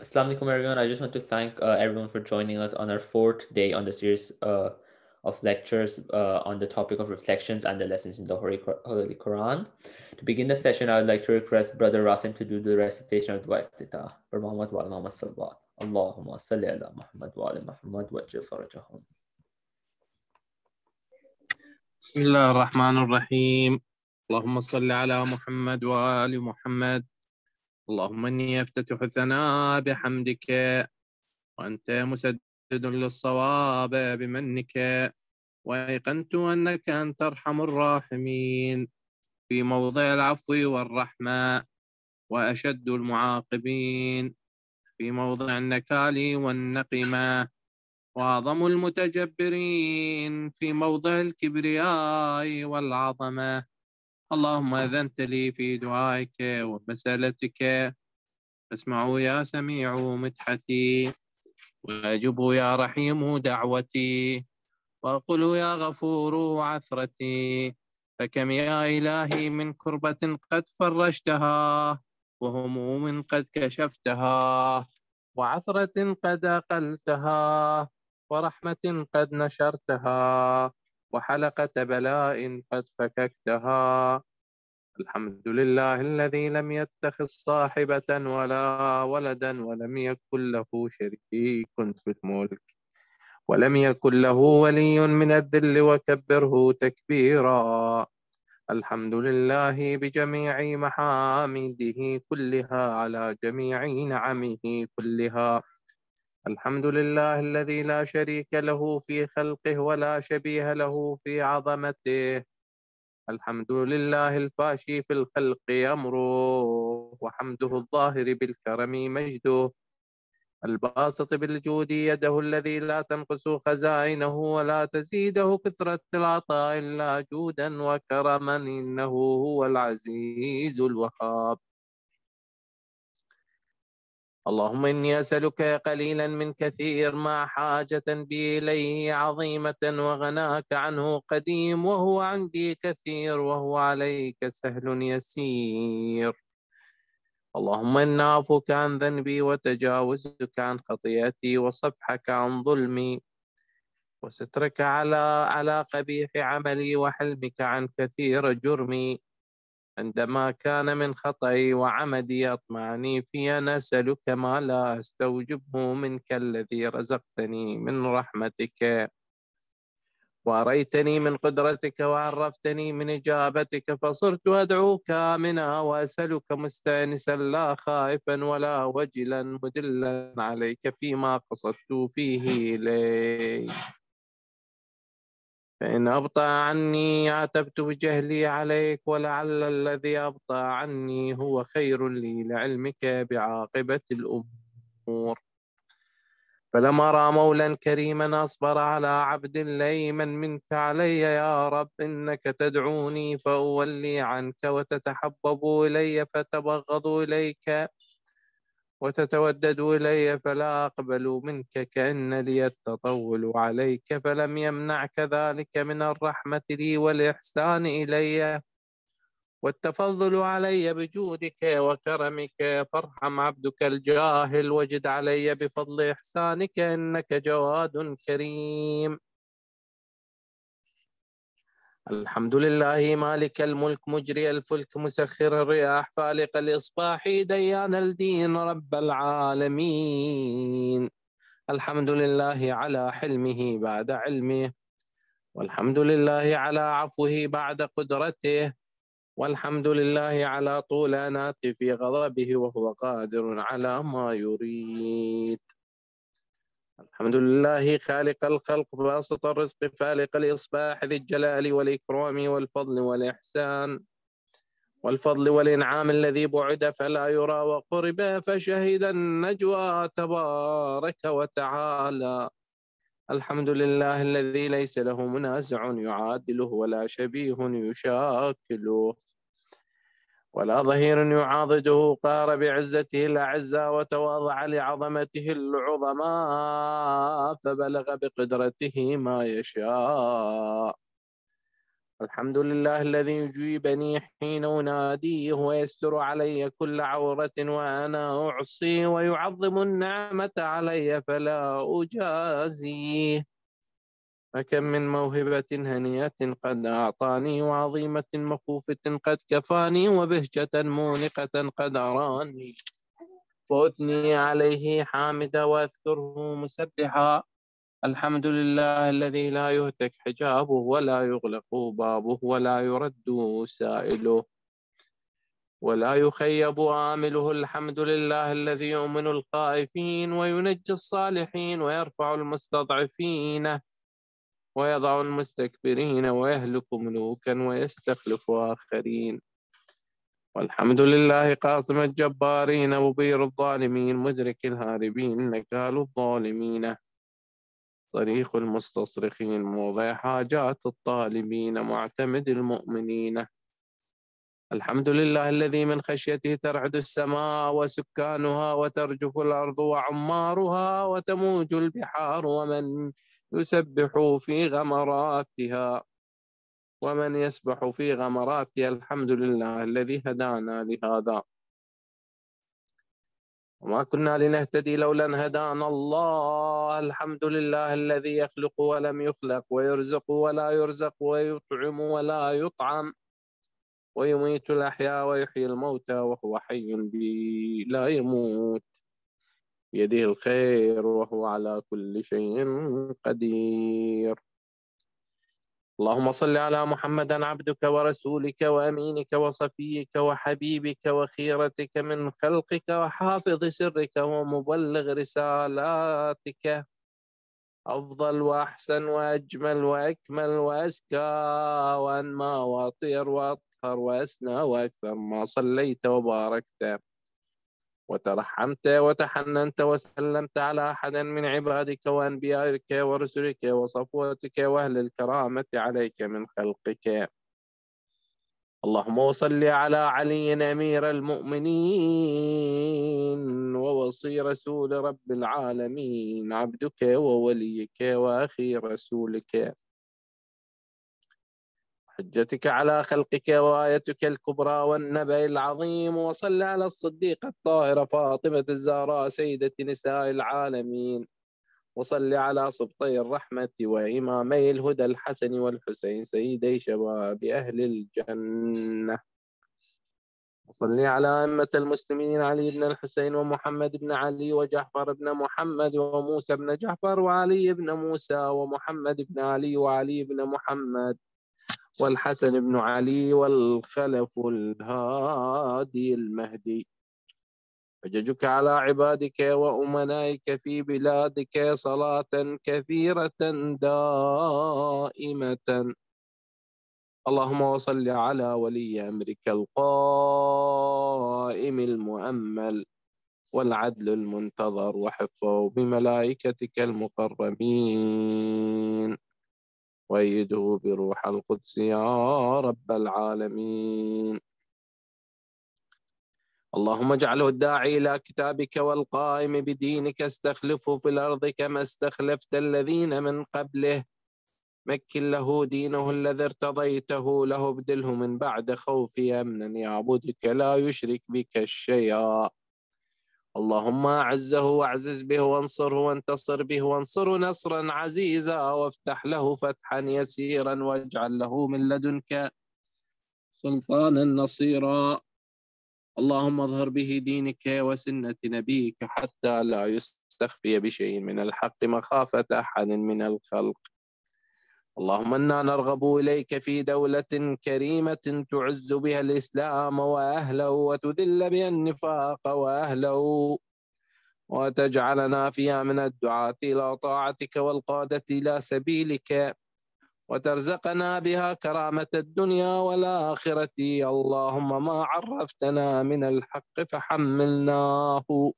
Assalamu alaikum, everyone. I just want to thank everyone for joining us on our fourth day on the series of lectures on the topic of reflections and the lessons in the Holy Quran. To begin the session, I would like to request Brother Rasim to do the recitation of Dua Iftitah. For Muhammad wa ala Muhammad salawat. Allahumma salli ala Muhammad wa ala Muhammad wajjil farajahum. بسم الله الرحمن الرحيم. اللهم صل على محمد وآل محمد. اللهم إني أفتتح الثناء بحمدك وأنت مسدد للصواب بمنك، وأيقنت أنك أنت أرحم الراحمين في موضع العفو والرحمة، وأشد المعاقبين في موضع النكال والنقمة، وأعظم المتجبرين في موضع الكبرياء والعظمة. اللهم أذنت لي في دعائك ومسألتك، فاسمعوا يا سميع مدحتي، وأجبوا يا رحيم دعوتي، وقلوا يا غفور عثرتي. فكم يا إلهي من كربة قد فرجتها، وهموم قد كشفتها، وعثرة قد أقلتها، ورحمة قد نشرتها، وحلقة بلاء قد فككتها. الحمد لله الذي لم يتخذ صاحبة ولا ولدا، ولم يكن له شريك في الملك، ولم يكن له ولي من الذل، وكبره تكبيرا. الحمد لله بجميع محامده كلها، على جميع نعمه كلها. الحمد لله الذي لا شريك له في خلقه، ولا شبيه له في عظمته. الحمد لله الفاشي في الخلق أمره، وحمده الظاهر بالكرم مجده. الباسط بالجود يده، الذي لا تنقص خزائنه ولا تزيده كثرة العطاء إلا جودا وكرما، إنه هو العزيز الوهاب. اللهم إني أسألك قليلا من كثير، ما حاجة بي إليه عظيمة، وغناك عنه قديم، وهو عندي كثير، وهو عليك سهل يسير. اللهم إن عفوك عن ذنبي، وتجاوزك عن خطيئتي، وصفحك عن ظلمي، وسترك على قبيح عملي، وحلمك عن كثير جرمي. عندما كان من خطئي وعمدي أطمعني في، أن أسألك ما لا أستوجبه منك، الذي رزقتني من رحمتك، وأريتني من قدرتك، وعرفتني من إجابتك، فصرت أدعوك آمنا، وأسألك مستأنسا لا خائفا ولا وجلا، مدلا عليك فيما قصدت فيه إليك. فإن أبطأ عني عتبت بجهلي عليك، ولعل الذي أبطأ عني هو خير لي لعلمك بعاقبة الأمور. فلم أرى مولا كريما أصبر على عبد ليما منك علي يا رب. إنك تدعوني فأولي عنك، وتتحبب إلي فتبغض إليك، وتتودد إلي فلا أقبل منك، كأن لي التطول عليك، فلم يمنعك ذلك من الرحمة لي والإحسان إلي والتفضل علي بجودك وكرمك. فارحم عبدك الجاهل، وجد علي بفضل إحسانك، إنك جواد كريم. الحمد لله مالك الملك، مجري الفلك، مسخر الرياح، فالق الإصباح، ديان الدين، رب العالمين. الحمد لله على حلمه بعد علمه، والحمد لله على عفوه بعد قدرته، والحمد لله على طول أناته في غضبه، وهو قادر على ما يريد. الحمد لله خالق الخلق، باسط الرزق، فالق الإصباح، ذي الجلال والإكرام والفضل والإحسان، والفضل والإنعام، الذي بعد فلا يرى، وقرب فشهد النجوى، تبارك وتعالى. الحمد لله الذي ليس له منازع يعادله، ولا شبيه يشاكله، ولا ظهير يعاضده. قار بعزته الأعزاء، وتواضع لعظمته العظماء، فبلغ بقدرته ما يشاء. الحمد لله الذي يجيبني حين أناديه ويستر علي كل عورة وأنا أعصي ويعظم النعمة علي فلا أجازيه. فكم من موهبة هنية قد أعطاني وعظيمة مخوفة قد كفاني وبهجة مونقة قد أراني، وأثني عليه حامدا وأذكره مسبحا. الحمد لله الذي لا يهتك حجابه ولا يغلق بابه ولا يرد سائله ولا يخيب آمله. الحمد لله الذي يؤمن الخائفين وينجي الصالحين ويرفع المستضعفين ويضع المستكبرين ويهلك ملوكا ويستخلف آخرين. والحمد لله قاسم الجبارين مبير الظالمين مدرك الهاربين نكال الظالمين طريق المستصرخين موضع حاجات الطالبين معتمد المؤمنين. الحمد لله الذي من خشيته ترعد السماء وسكانها وترجف الأرض وعمارها وتموج البحار ومن يسبح في غمراتها ومن يسبح في غمراتها. الحمد لله الذي هدانا لهذا وما كنا لنهتدي لولا أن هدانا الله. الحمد لله الذي يخلق ولم يخلق ويرزق ولا يرزق ويطعم ولا يطعم ويميت الأحياء ويحيي الموتى وهو حي لا يموت بيده الخير وهو على كل شيء قدير. اللهم صل على محمد عبدك ورسولك وأمينك وصفيك وحبيبك وخيرتك من خلقك وحافظ سرك ومبلغ رسالاتك، أفضل وأحسن وأجمل وأكمل وأزكى وأنمى وأطير وأطهر وأسنى وأكثر ما صليت وباركت وترحمت وتحننت وسلمت على أحد من عبادك وأنبيائك ورسلك وصفوتك وأهل الكرامة عليك من خلقك. اللهم وصل على علي أمير المؤمنين ووصي رسول رب العالمين عبدك ووليك وأخي رسولك حجتك على خلقك وآيتك الكبرى والنبأ العظيم. وصل على الصديقة الطاهرة فاطمة الزهراء سيدة نساء العالمين. وصل على سبطي الرحمة وإمامي الهدى الحسن والحسين سيدي شباب أهل الجنة. وصل على أئمة المسلمين علي بن الحسين ومحمد بن علي وجعفر بن محمد وموسى بن جعفر وعلي بن موسى ومحمد بن علي وعلي بن محمد والحسن بن علي والخلف الهادي المهدي. حججك على عبادك وأمنائك في بلادك صلاة كثيرة دائمة. اللهم وصل على ولي أمرك القائم المؤمل والعدل المنتظر وحفظه بملائكتك المقربين وأيده بروح القدس يا رب العالمين. اللهم اجعله الداعي إلى كتابك والقائم بدينك استخلفه في الأرض كما استخلفت الذين من قبله. مكن له دينه الذي ارتضيته له ابدله من بعد خوفه أمنا يعبدك لا يشرك بك شيئا. اللهم أعزه واعزز به وانصره وانتصر به وانصره نصرا عزيزا وافتح له فتحا يسيرا واجعل له من لدنك سلطانا نصيرا. اللهم اظهر به دينك وسنة نبيك حتى لا يستخفي بشيء من الحق مخافة أحد من الخلق. اللهم إنا نرغب إليك في دولة كريمة تعز بها الإسلام وأهله وتذل بها النفاق وأهله وتجعلنا فيها من الدعاة إلى طاعتك والقادة إلى سبيلك وترزقنا بها كرامة الدنيا والآخرة. اللهم ما عرفتنا من الحق فحملناه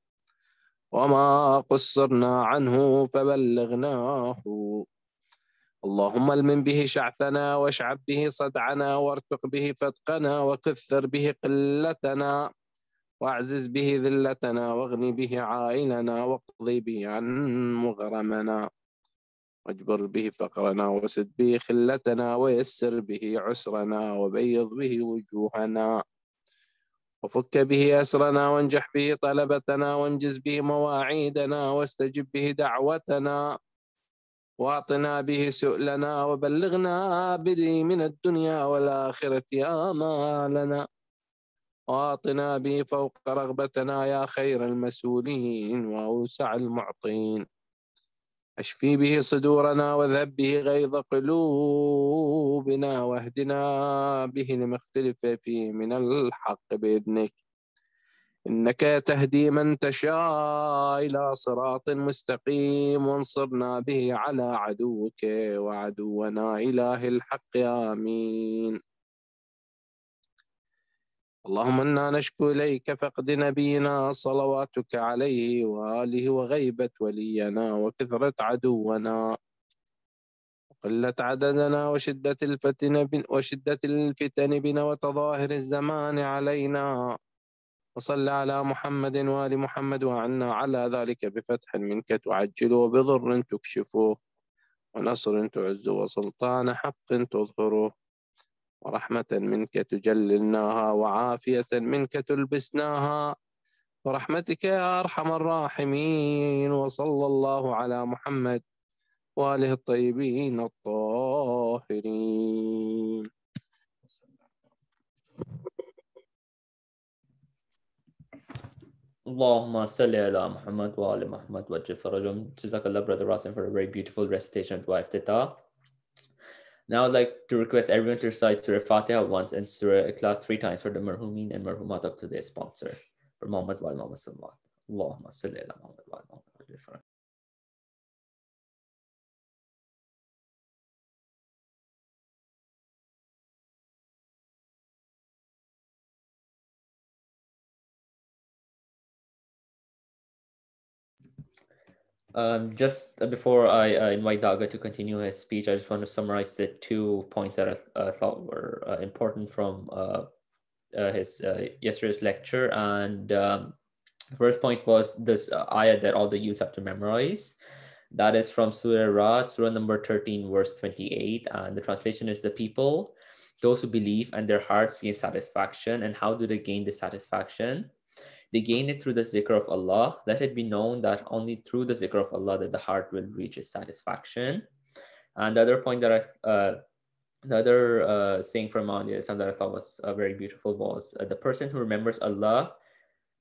وما قصرنا عنه فبلغناه. اللهم المن به شعثنا واشعب به صدعنا وارتق به فتقنا وكثر به قلتنا واعزز به ذلتنا واغني به عائلنا واقضي به عن مغرمنا. واجبر به فقرنا وسد به خلتنا ويسر به عسرنا وبيض به وجوهنا وفك به أسرنا وانجح به طلبتنا وانجز به مواعيدنا واستجب به دعوتنا واعطنا به سؤلنا وبلغنا به من الدنيا والآخرة آمالنا واعطنا به فوق رغبتنا يا خير المسؤولين وأوسع المعطين اشفي به صدورنا واذهب به غيظ قلوبنا واهدنا به لما اختلف فيه من الحق بإذنك إنك تهدي من تشاء إلى صراط مستقيم وانصرنا به على عدوك وعدونا إله الحق آمين. اللهم إنا نشكو إليك فقد نبينا صلواتك عليه وآله وغيبة ولينا وكثرة عدونا وقلة عددنا وشدة الفتن بنا وتظاهر الزمان علينا وصل على محمد وآل محمد وعنا على ذلك بفتح منك تعجل وبضر تكشفه ونصر تعز وسلطان حق تظهره ورحمة منك تجللناها وعافية منك تلبسناها ورحمتك يا أرحم الراحمين. وصلى الله على محمد وآله الطيبين الطاهرين. Allahumma salli ala Muhammad wa ala Muhammad wa Farajum. Jazakallah, Brother Rasim, for a very beautiful recitation of Dua Iftitah. Now I'd like to request everyone to recite Surah Fatiha once and Surah Ikhlas 3 times for the Marhumin and Marhumat of today's sponsor. For Muhammad wa ala Muhammad sallallahu. Allahumma salli ala Muhammad wa ala Muhammad wa Farajum. Just before I invite Daga to continue his speech, I just want to summarize the 2 points that I thought were important from his yesterday's lecture. And the first point was this ayah that all the youths have to memorize. That is from Surah Ra'd, Surah number 13, verse 28. And the translation is the people, those who believe and their hearts gain satisfaction. And how do they gain this satisfaction? They gain it through the zikr of Allah. Let it be known that only through the zikr of Allah that the heart will reach its satisfaction. And the other point that the other saying from Islam that I thought was very beautiful was the person who remembers Allah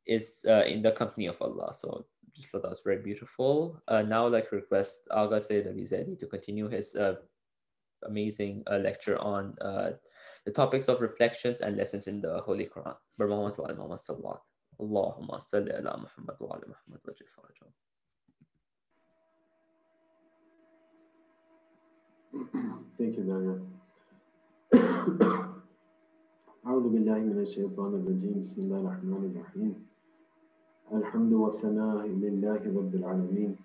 is in the company of Allah. So just thought that was very beautiful. Now I'd like to request Agha Sayyid Ali Zaidi to continue his amazing lecture on the topics of reflections and lessons in the Holy Quran. Allahumma salli ala Muhammad wa ala Muhammad wa Farajum. Thank you, Daniel. أعوذ بالله من الشيطان الرجيم بسم الله الرحمن الرحيم الحمد والثناء لله رب العالمين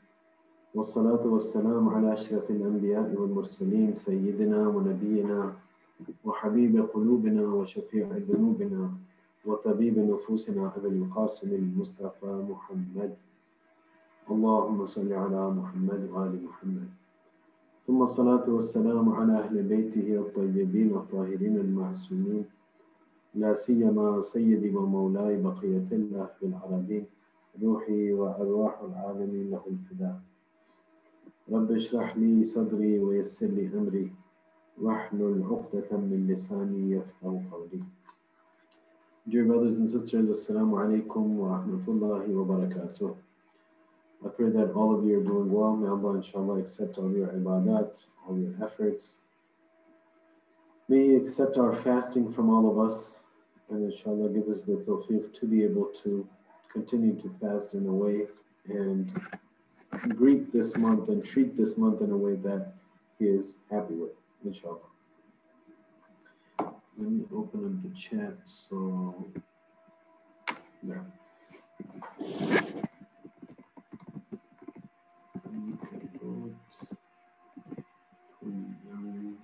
والصلاة والسلام على أشرف الأنبياء والمرسلين سيدنا ونبينا وحبيب قلوبنا وشفيع ذنوبنا وطبيب نفوسنا أبي القاسم المصطفى محمد اللهم صل على محمد وآل محمد ثم الصلاة والسلام على أهل بيته الطيبين الطاهرين المعصومين لا سيما سيدي ومولاي بقية الله في الأراضين روحي وأرواح العالمين له الفداء رب اشرح لي صدري ويسر لي أمري واحلل عقدة من لساني يفقهوا قولي. Dear brothers and sisters, Assalamu alaikum wa rahmatullahi wa barakatuh. I pray that all of you are doing well. May Allah inshallah accept all your ibadat, all your efforts. May He accept our fasting from all of us and inshallah give us the tawfiq to be able to continue to fast in a way and greet this month and treat this month in a way that He is happy with, inshallah. Let me open up the chat. So, there. Okay, 29.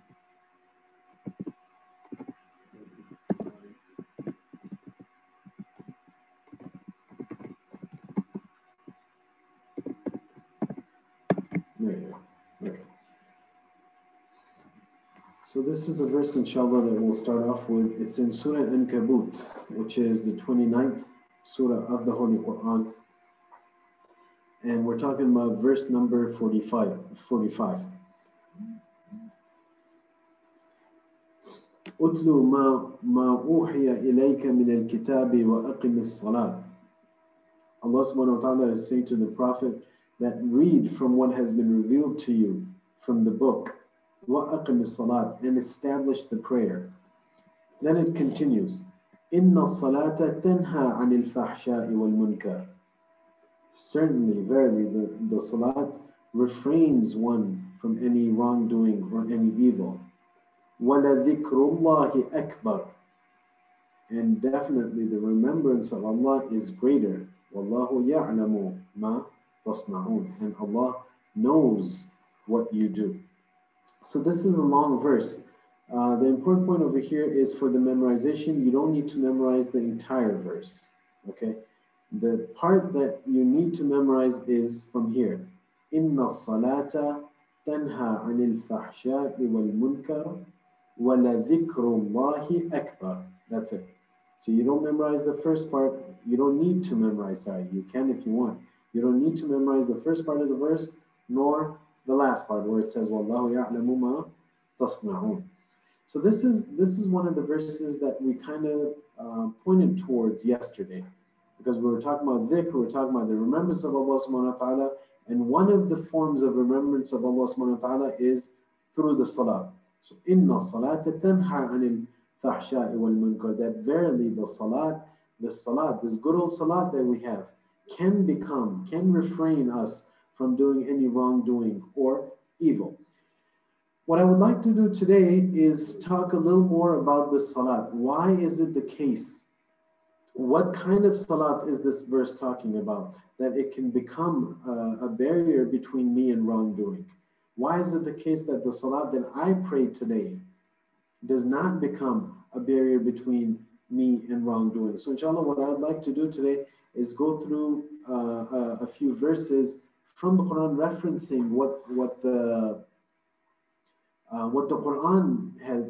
There you go. Okay. So this is the verse, inshallah, that we'll start off with. It's in Surah Ankabut, which is the 29th surah of the Holy Quran. And we're talking about verse number 45. أُتْلُ مَا أُوحِيَ إِلَيْكَ مِنَ الْكِتَابِ وَأَقِمِ الصَّلَاةِ. Allah subhanahu wa ta'ala is saying to the Prophet that read from what has been revealed to you from the book, وَأَقِمِ الصَّلَاةِ, and establish the prayer. Then it continues, إِنَّ الصَّلَاةَ تَنْهَى عَنِ الْفَحْشَاءِ وَالْمُنْكَرِ. Certainly, verily, the salat refrains one from any wrongdoing or any evil. وَلَذِكْرُ اللَّهِ أَكْبَرُ. And definitely the remembrance of Allah is greater. وَاللَّهُ يَعْلَمُ مَا تَصْنَعُونَ. And Allah knows what you do. So this is a long verse. The important point over here is for the memorization, you don't need to memorize the entire verse. Okay? The part that you need to memorize is from here. إِنَّ الصَّلَاةَ تَنْهَى عَنِ الْفَحْشَاءِ وَالْمُنْكَرِ وَلَذِكْرُ اللَّهِ أَكْبَرُ. That's it. So you don't memorize the first part. You don't need to memorize that. You can if you want. You don't need to memorize the first part of the verse, nor the last part where it says, وَاللَّهُ يَعْلَمُ مَا تَصْنَعُونَ. So this is one of the verses that we kind of pointed towards yesterday. Because we were talking about dhikr, we were talking about the remembrance of Allah subhanahu wa ta'ala, and one of the forms of remembrance of Allah subhanahu wa ta'ala is through the salah. So, إِنَّ الصَّلَاةَ تَنْهَى عَنِ الْفَحْشَاءِ وَالْمُنْكَرِ. That verily the salat, this good old salat that we have, can refrain us from doing any wrongdoing or evil. What I would like to do today is talk a little more about the salat. Why is it the case? What kind of salat is this verse talking about? That it can become a barrier between me and wrongdoing. Why is it the case that the salat that I pray today does not become a barrier between me and wrongdoing? So inshallah, what I would like to do today is go through a few verses from the Quran referencing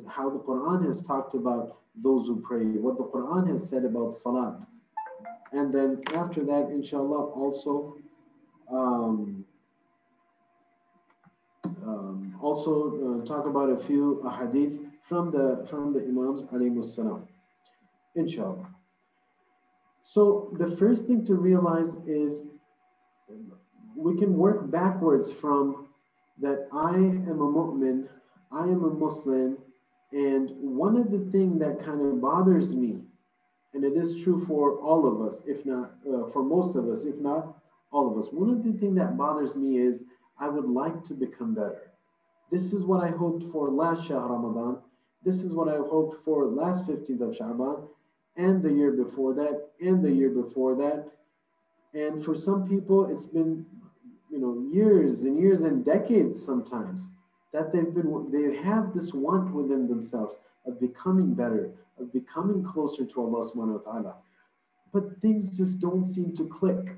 how the Quran has talked about those who pray, what the Quran has said about salat. And then after that, inshallah, also talk about a few hadith from the Imams alayhimus salam, inshallah. So the first thing to realize is we can work backwards from that I am a mu'min, I am a Muslim, and one of the things that kind of bothers me, and it is true for all of us, if not, for most of us, if not all of us, one of the things that bothers me is I would like to become better. This is what I hoped for last Shahr Ramadan. This is what I hoped for last 15th of Sha'ban, and the year before that, and the year before that. And for some people, it's been, years and years and decades sometimes that they have this want within themselves of becoming better, of becoming closer to Allah subhanahu wa ta'ala. But things just don't seem to click.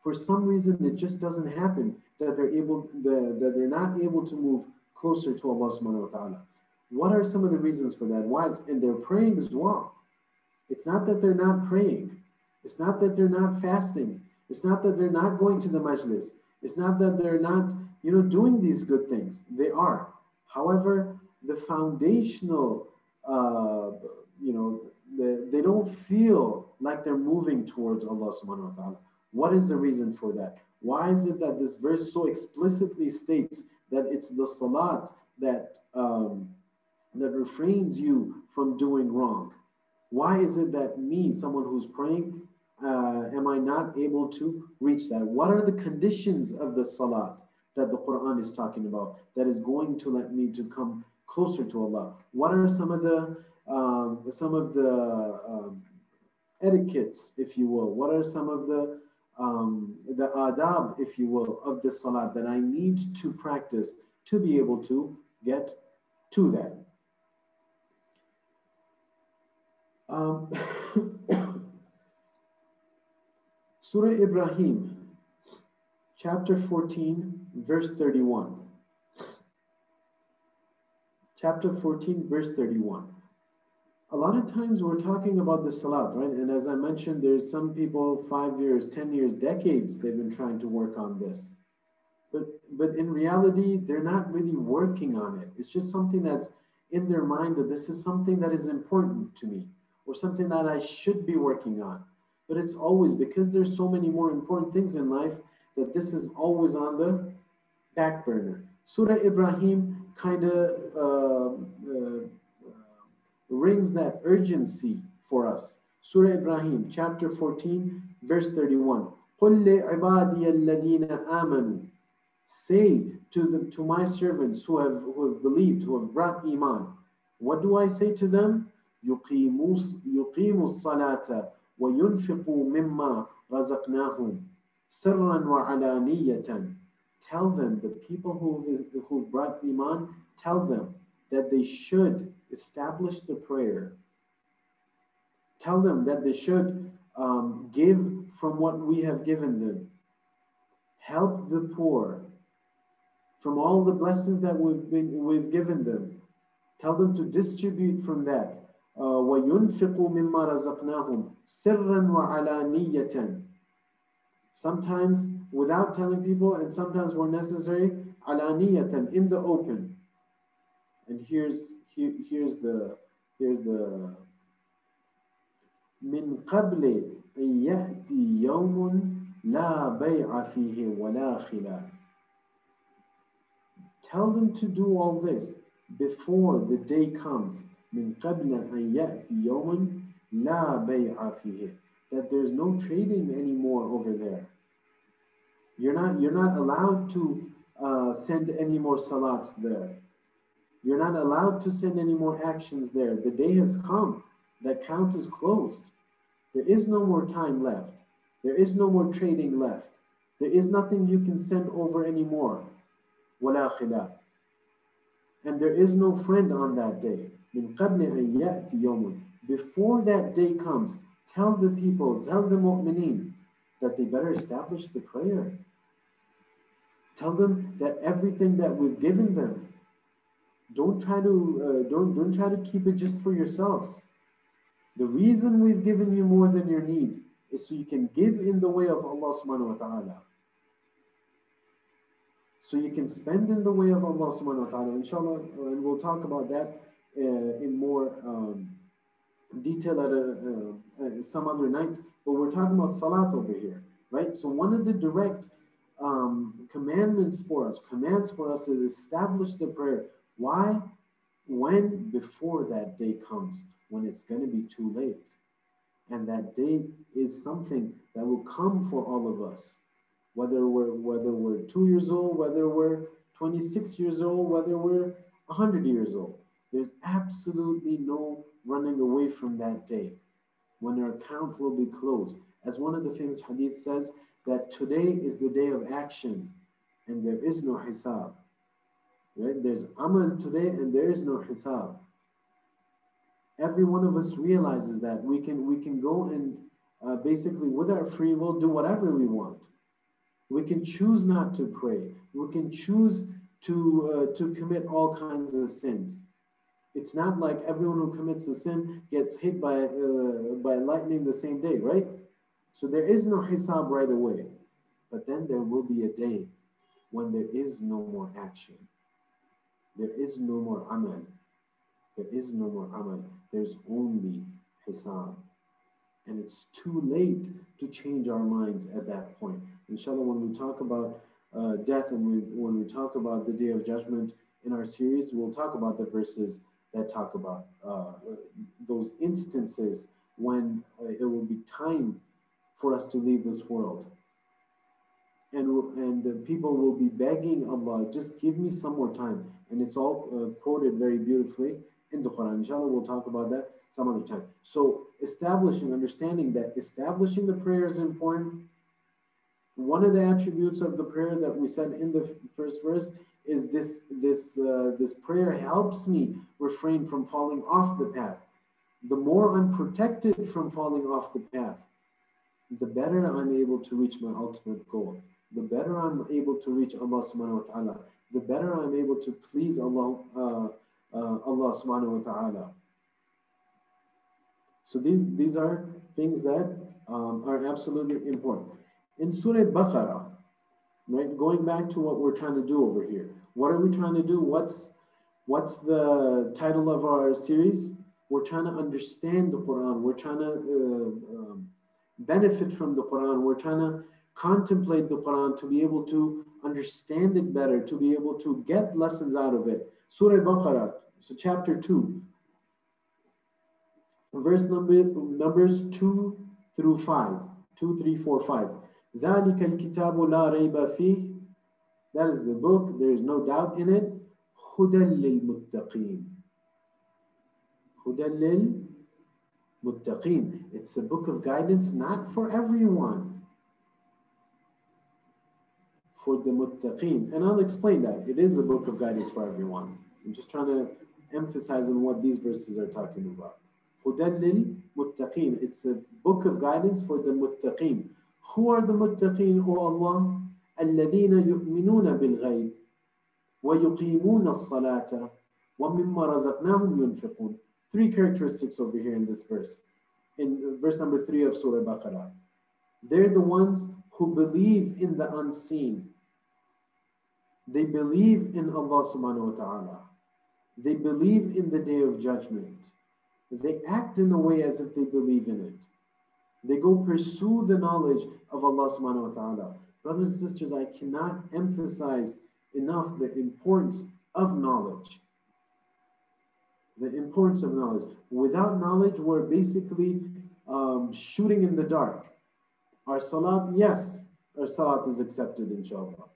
For some reason, it just doesn't happen that they're not able to move closer to Allah subhanahu wa ta'ala. What are some of the reasons for that? Why? And they're praying as well. It's not that they're not praying. It's not that they're not fasting. It's not that they're not going to the majlis. It's not that they're not, doing these good things. They are. However, the foundational, they don't feel like they're moving towards Allah subhanahu wa ta'ala. What is the reason for that? Why is it that this verse so explicitly states that it's the salat that refrains you from doing wrong? Why is it that me, someone who's praying, am I not able to reach that? What are the conditions of the salat that the Quran is talking about that is going to let me to come closer to Allah? What are some of the etiquettes, if you will? What are some of the adab, if you will, of the salat that I need to practice to be able to get to that? Surah Ibrahim, chapter 14, verse 31. chapter 14, verse 31. A lot of times we're talking about the salat, right? And as I mentioned, there's some people 5 years, 10 years, decades, they've been trying to work on this. But in reality, they're not really working on it. It's just something that's in their mind that this is something that is important to me or something that I should be working on. But it's always, because there's so many more important things in life, that this is always on the back burner. Surah Ibrahim kind of rings that urgency for us. Surah Ibrahim, chapter 14, verse 31. قُلْ لِعِبَادِيَ الَّذِينَ آمَنُوا. Say to my servants who have believed, who have brought iman. What do I say to them? يُقِيمُوا الصَّلَاةَ وَيُنْفِقُوا مِمَّا رَزَقْنَاهُمْ سِرًّا وَعَلَانِيَّةً. Tell them, the people who brought iman, tell them that they should establish the prayer. Tell them that they should give from what we have given them. Help the poor from all the blessings that we've given them. Tell them to distribute from that. وَيُنْفِقُوا مِمَّا رَزَقْنَاهُمْ سِرًّا وَعَلَانِيَّةً. Sometimes without telling people, and sometimes where necessary, alaniyatan, in the open. And here's the min qabli an ya'ti yawmun la bay'a fihi wa la khilal. Tell them to do all this before the day comes. Min qabli an ya'ti yawmun la bay'a fihi. That there's no trading anymore over there. You're not allowed to send any more salats there. You're not allowed to send any more actions there. The day has come. That count is closed. There is no more time left. There is no more trading left. There is nothing you can send over anymore. وَلَا خِلَافٍ. And there is no friend on that day. مِنْ قَبْلِ أَنْ يَأْتِ يَوْمٌ. Before that day comes, tell the people, tell the mu'mineen, that they better establish the prayer. Tell them that everything that we've given them, don't try to keep it just for yourselves. The reason we've given you more than your need is so you can give in the way of Allah subhanahu wa ta'ala. So you can spend in the way of Allah subhanahu wa ta'ala, inshallah, and we'll talk about that in more detail at some other night. But we're talking about salat over here, right? So one of the direct commands for us is establish the prayer. Why? When? Before that day comes, when it's going to be too late. And that day is something that will come for all of us. Whether we're 2 years old, whether we're 26 years old, whether we're 100 years old. There's absolutely no running away from that day when our account will be closed. As one of the famous hadith says, that today is the day of action and there is no hisab. Right? There's amal today and there is no hisab. Every one of us realizes that we can go and basically with our free will do whatever we want. We can choose not to pray. We can choose to commit all kinds of sins. It's not like everyone who commits a sin gets hit by lightning the same day, right? So there is no hisab right away. But then there will be a day when there is no more action. There is no more amal. There is no more amal. There's only hisab. And it's too late to change our minds at that point. Inshallah, when we talk about death and when we talk about the Day of Judgment in our series, we'll talk about the verses that talk about those instances when it will be time for us to leave this world. And people will be begging Allah, just give me some more time. And it's all quoted very beautifully in the Quran. Inshallah, we'll talk about that some other time. So understanding that establishing the prayer is important. One of the attributes of the prayer that we said in the first verse is this prayer helps me refrain from falling off the path. The more I'm protected from falling off the path, the better I'm able to reach my ultimate goal. The better I'm able to reach Allah subhanahu wa ta'ala. The better I'm able to please Allah Allah subhanahu wa ta'ala. So these are things that are absolutely important. In Surah Baqarah, right, going back to what we're trying to do over here. What are we trying to do? What's the title of our series? We're trying to understand the Quran. We're trying to benefit from the Quran. We're trying to contemplate the Quran to be able to understand it better, to be able to get lessons out of it. Surah Baqarah, so chapter 2, numbers 2 through 5, 2, 3, 4, 5. ذَلِكَ الْكِتَابُ لَا رَيْبَ فِيهِ. That is the book, there is no doubt in it. هُدًى لِلْمُتَّقِينَ. هُدًى لِلْمُتَّقِينَ. It's a book of guidance, not for everyone, for the muttaqeen. And I'll explain that. It is a book of guidance for everyone. I'm just trying to emphasize on what these verses are talking about. هُدًى لِلْمُتَّقِينَ. It's a book of guidance for the muttaqeen. Who are the muttaqeen, O Allah? الَّذِينَ يُؤْمِنُونَ بِالْغَيْبِ وَيُقِيمُونَ الصَّلَاةَ وَمِمَّا رَزَقْنَاهُمْ يُنْفِقُونَ. Three characteristics over here in this verse. In verse number 3 of Surah Baqarah. They're the ones who believe in the unseen. They believe in Allah subhanahu wa ta'ala. They believe in the day of judgment. They act in a way as if they believe in it. They go pursue the knowledge of Allah subhanahu wa ta'ala. Brothers and sisters, I cannot emphasize enough the importance of knowledge. The importance of knowledge. Without knowledge, we're basically shooting in the dark. Our salat, yes, our salat is accepted, inshallah.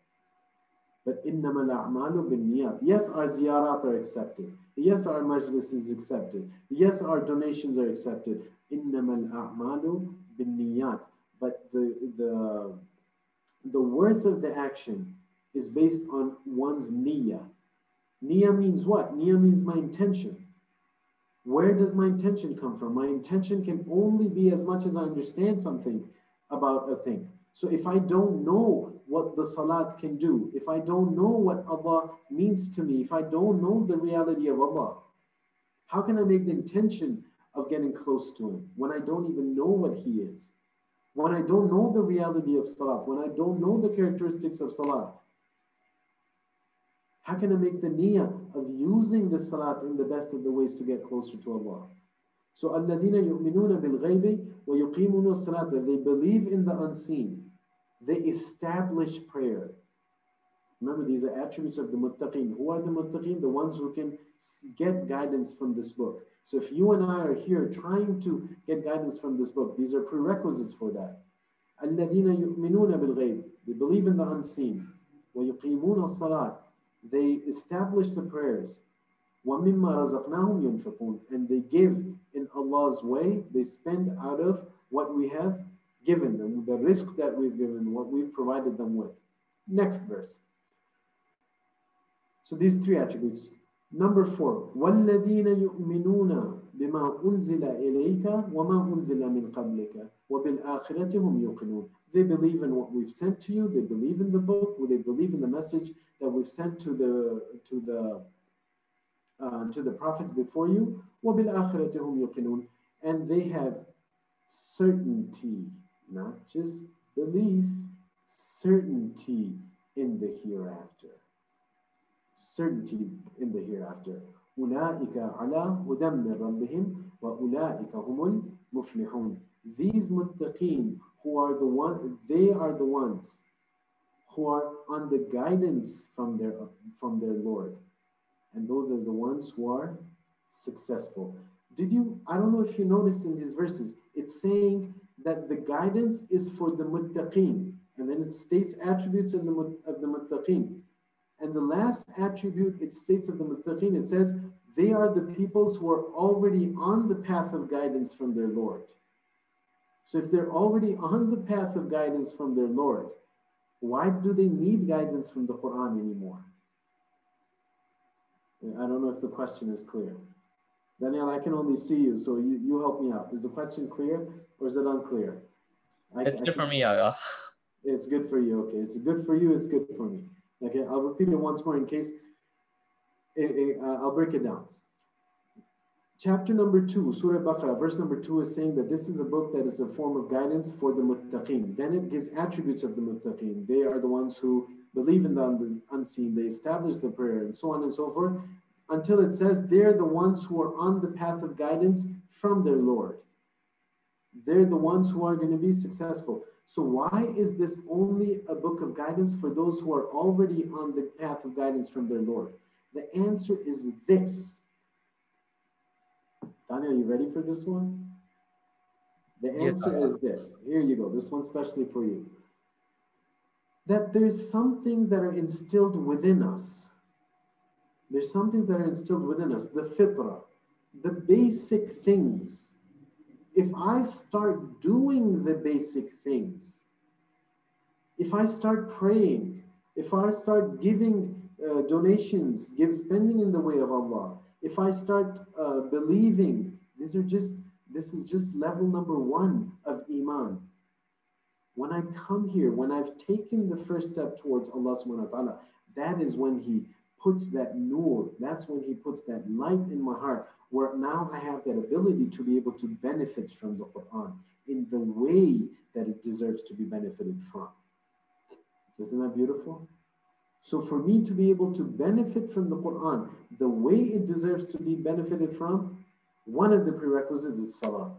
But إِنَّمَا الْأَعْمَالُ بِالنِّيَّاتِ. Yes, our ziyarat are accepted. Yes, our majlis is accepted. Yes, our donations are accepted. إِنَّمَا الْأَعْمَالُ بِالنِّيَّاتِ. But the worth of the action is based on one's niyyah. Niyyah means what? Niyyah means my intention. Where does my intention come from? My intention can only be as much as I understand something about a thing. So if I don't know what the salat can do, if I don't know what Allah means to me, if I don't know the reality of Allah, how can I make the intention of getting close to Him when I don't even know what He is? When I don't know the reality of salat, when I don't know the characteristics of salat, how can I make the niyyah of using the salat in the best of the ways to get closer to Allah? So, الَّذِينَ يُؤْمِنُونَ بِالْغَيْبِ وَيُقِيمُونَ الصَّلَاةَ. They believe in the unseen. They establish prayer. Remember, these are attributes of the muttaqeen. Who are the muttaqeen? The ones who can get guidance from this book. So if you and I are here trying to get guidance from this book, these are prerequisites for that. الَّذِينَ يُؤْمِنُونَ بِالْغَيْبِ. They believe in the unseen. وَيُقِيمُونَ الصَّلَاةَ. They establish the prayers. وَمِمَّا رَزَقْنَاهُمْ يُنْفِقُونَ. And they give in Allah's way. They spend out of what we have given them, the risk that we've given, what we've provided them with. Next verse. So these three attributes. Number 4. وَالَّذِينَ يُؤْمِنُونَ بِمَا أُنزِلَ إِلَيْكَ وَمَا أُنزِلَ مِنْ قَبْلِكَ وَبِالْآخِرَةِ هُمْ يُوقِنُونَ. They believe in what we've sent to you. They believe in the book. They believe in the message that we've sent to the prophets before you. وَبِالْآخِرَةِ هُمْ يُوقِنُونَ. And they have certainty, not just belief, certainty in the hereafter. Certainty in the hereafter. أُولَٰئِكَ عَلَىٰ هُدًى مِّن رَبِّهِمْ وَأُولَٰئِكَ هُمُ الْمُفْلِحُونَ. These muttaqeen, who are the ones, they are the ones who are on the guidance from their Lord. And those are the ones who are successful. I don't know if you noticed in these verses, it's saying that the guidance is for the muttaqeen. And then it states attributes of the muttaqeen. And the last attribute it states of the muttaqeen, it says, they are the peoples who are already on the path of guidance from their Lord. So if they're already on the path of guidance from their Lord, why do they need guidance from the Quran anymore? I don't know if the question is clear. Daniel, I can only see you, so you help me out. Is the question clear or is it unclear? It's good for me, Aga. It's good for you, okay. It's good for you, it's good for me. Okay, I'll repeat it once more in case I'll break it down. Chapter number 2, Surah Baqarah, verse number 2 is saying that this is a book that is a form of guidance for the muttaqeen. Then it gives attributes of the muttaqeen. They are the ones who believe in the unseen, they establish the prayer, and so on and so forth, until it says they're the ones who are on the path of guidance from their Lord. They're the ones who are going to be successful. So why is this only a book of guidance for those who are already on the path of guidance from their Lord? The answer is this. Tanya, are you ready for this one? The answer is this. Here you go. This one's especially for you. That there's some things that are instilled within us. There's some things that are instilled within us. The fitrah, the basic things. If I start doing the basic things, if I start praying, if I start giving donations, spending in the way of Allah, if I start believing, this is just level number 1 of Iman. When I come here, when I've taken the first step towards Allah subhanahu wa ta'ala, that is when He puts that nur, that's when He puts that light in my heart, where now I have that ability to be able to benefit from the Quran in the way that it deserves to be benefited from. Isn't that beautiful? So for me to be able to benefit from the Quran the way it deserves to be benefited from, one of the prerequisites is salat.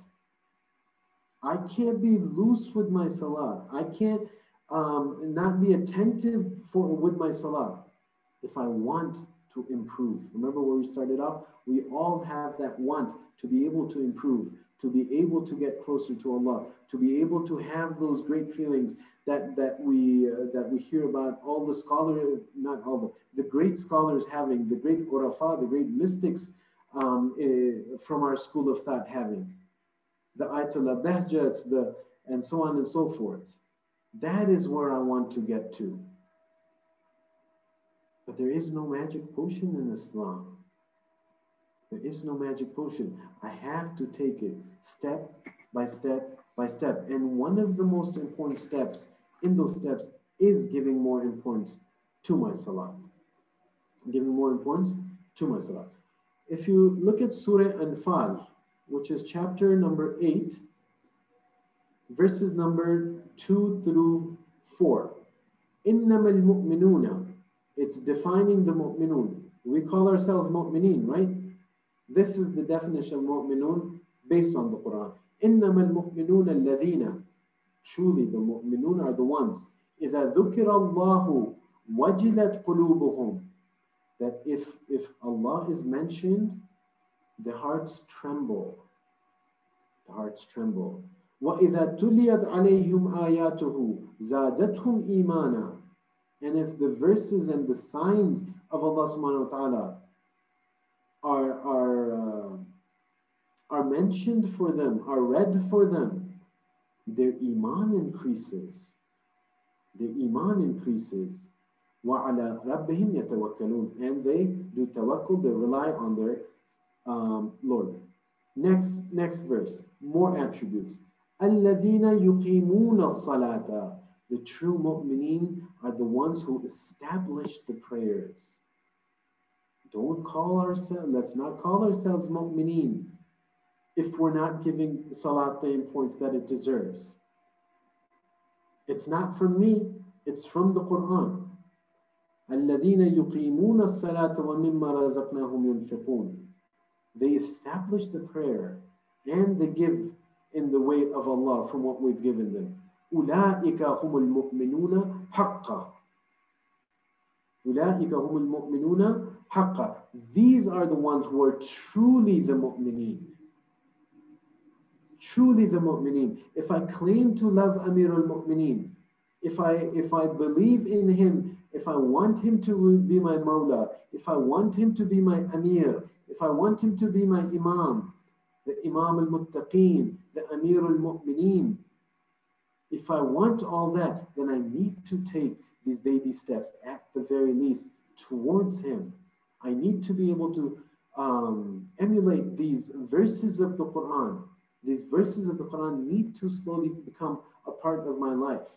I can't be loose with my salat. I can't not be attentive with my salat if I want to improve. Remember where we started off? We all have that want to be able to improve, to be able to get closer to Allah, to be able to have those great feelings that we hear about all the scholars, not all the great scholars having, the great urafa, the great mystics from our school of thought having, the Ayatollah Bahjats, and so on and so forth. That is where I want to get to. But there is no magic potion in Islam. There is no magic potion. I have to take it step by step by step. And one of the most important steps in those steps is giving more importance to my salah. Giving more importance to my salah. If you look at Surah Anfal, which is chapter number 8, verses number 2 through 4. إِنَّمَا الْمُؤْمِنُونَ. It's defining the mu'minun. We call ourselves mu'mineen, right? This is the definition of mu'minun based on the Quran. إِنَّمَا الْمُؤْمِنُونَ الَّذِينَ. Truly the mu'minun are the ones. إِذَا ذُكِرَ اللَّهُ وَجِلَتْ قُلُوبُهُم. That if Allah is mentioned, the hearts tremble. The hearts tremble. وَإِذَا تُلِيَتْ عَلَيْهِمْ آيَاتُهُ زَادَتْهُمْ إِيمَانًا. And if the verses and the signs of Allah subhanahu wa ta'ala are mentioned for them, are read for them, their iman increases. Their iman increases. وَعَلَى رَبِّهِمْ يَتَوَكَّلُونَ. And they do tawakkul, they rely on their Lord. Next verse, more attributes. الَّذِينَ يُقِيمُونَ الصَّلَاةَ. The true mu'mineen are the ones who establish the prayers. Let's not call ourselves mu'mineen if we're not giving salat the importance that it deserves. It's not from me, it's from the Quran. الَّذِينَ يُقِيمُونَ الصَّلَاةَ وَمِمَّا رَزَقْنَاهُمْ يُنْفِقُونَ. They establish the prayer and they give in the way of Allah from what we've given them. أُولَٰئِكَ هُمُ الْمُؤْمِنُونَ حَقًّا. أُولَٰئِكَ هُمُ الْمُؤْمِنُونَ حَقًّا. These are the ones who are truly the mu'mineen. Truly the mu'mineen. If I claim to love Amir al-Mu'mineen, if I believe in him, if I want him to be my Mawla, if I want him to be my Amir, if I want him to be my Imam, the Imam al-Muttaqeen, the Amir al-Mu'mineen, if I want all that, then I need to take these baby steps at the very least towards him. I need to be able to emulate these verses of the Quran. These verses of the Quran need to slowly become a part of my life.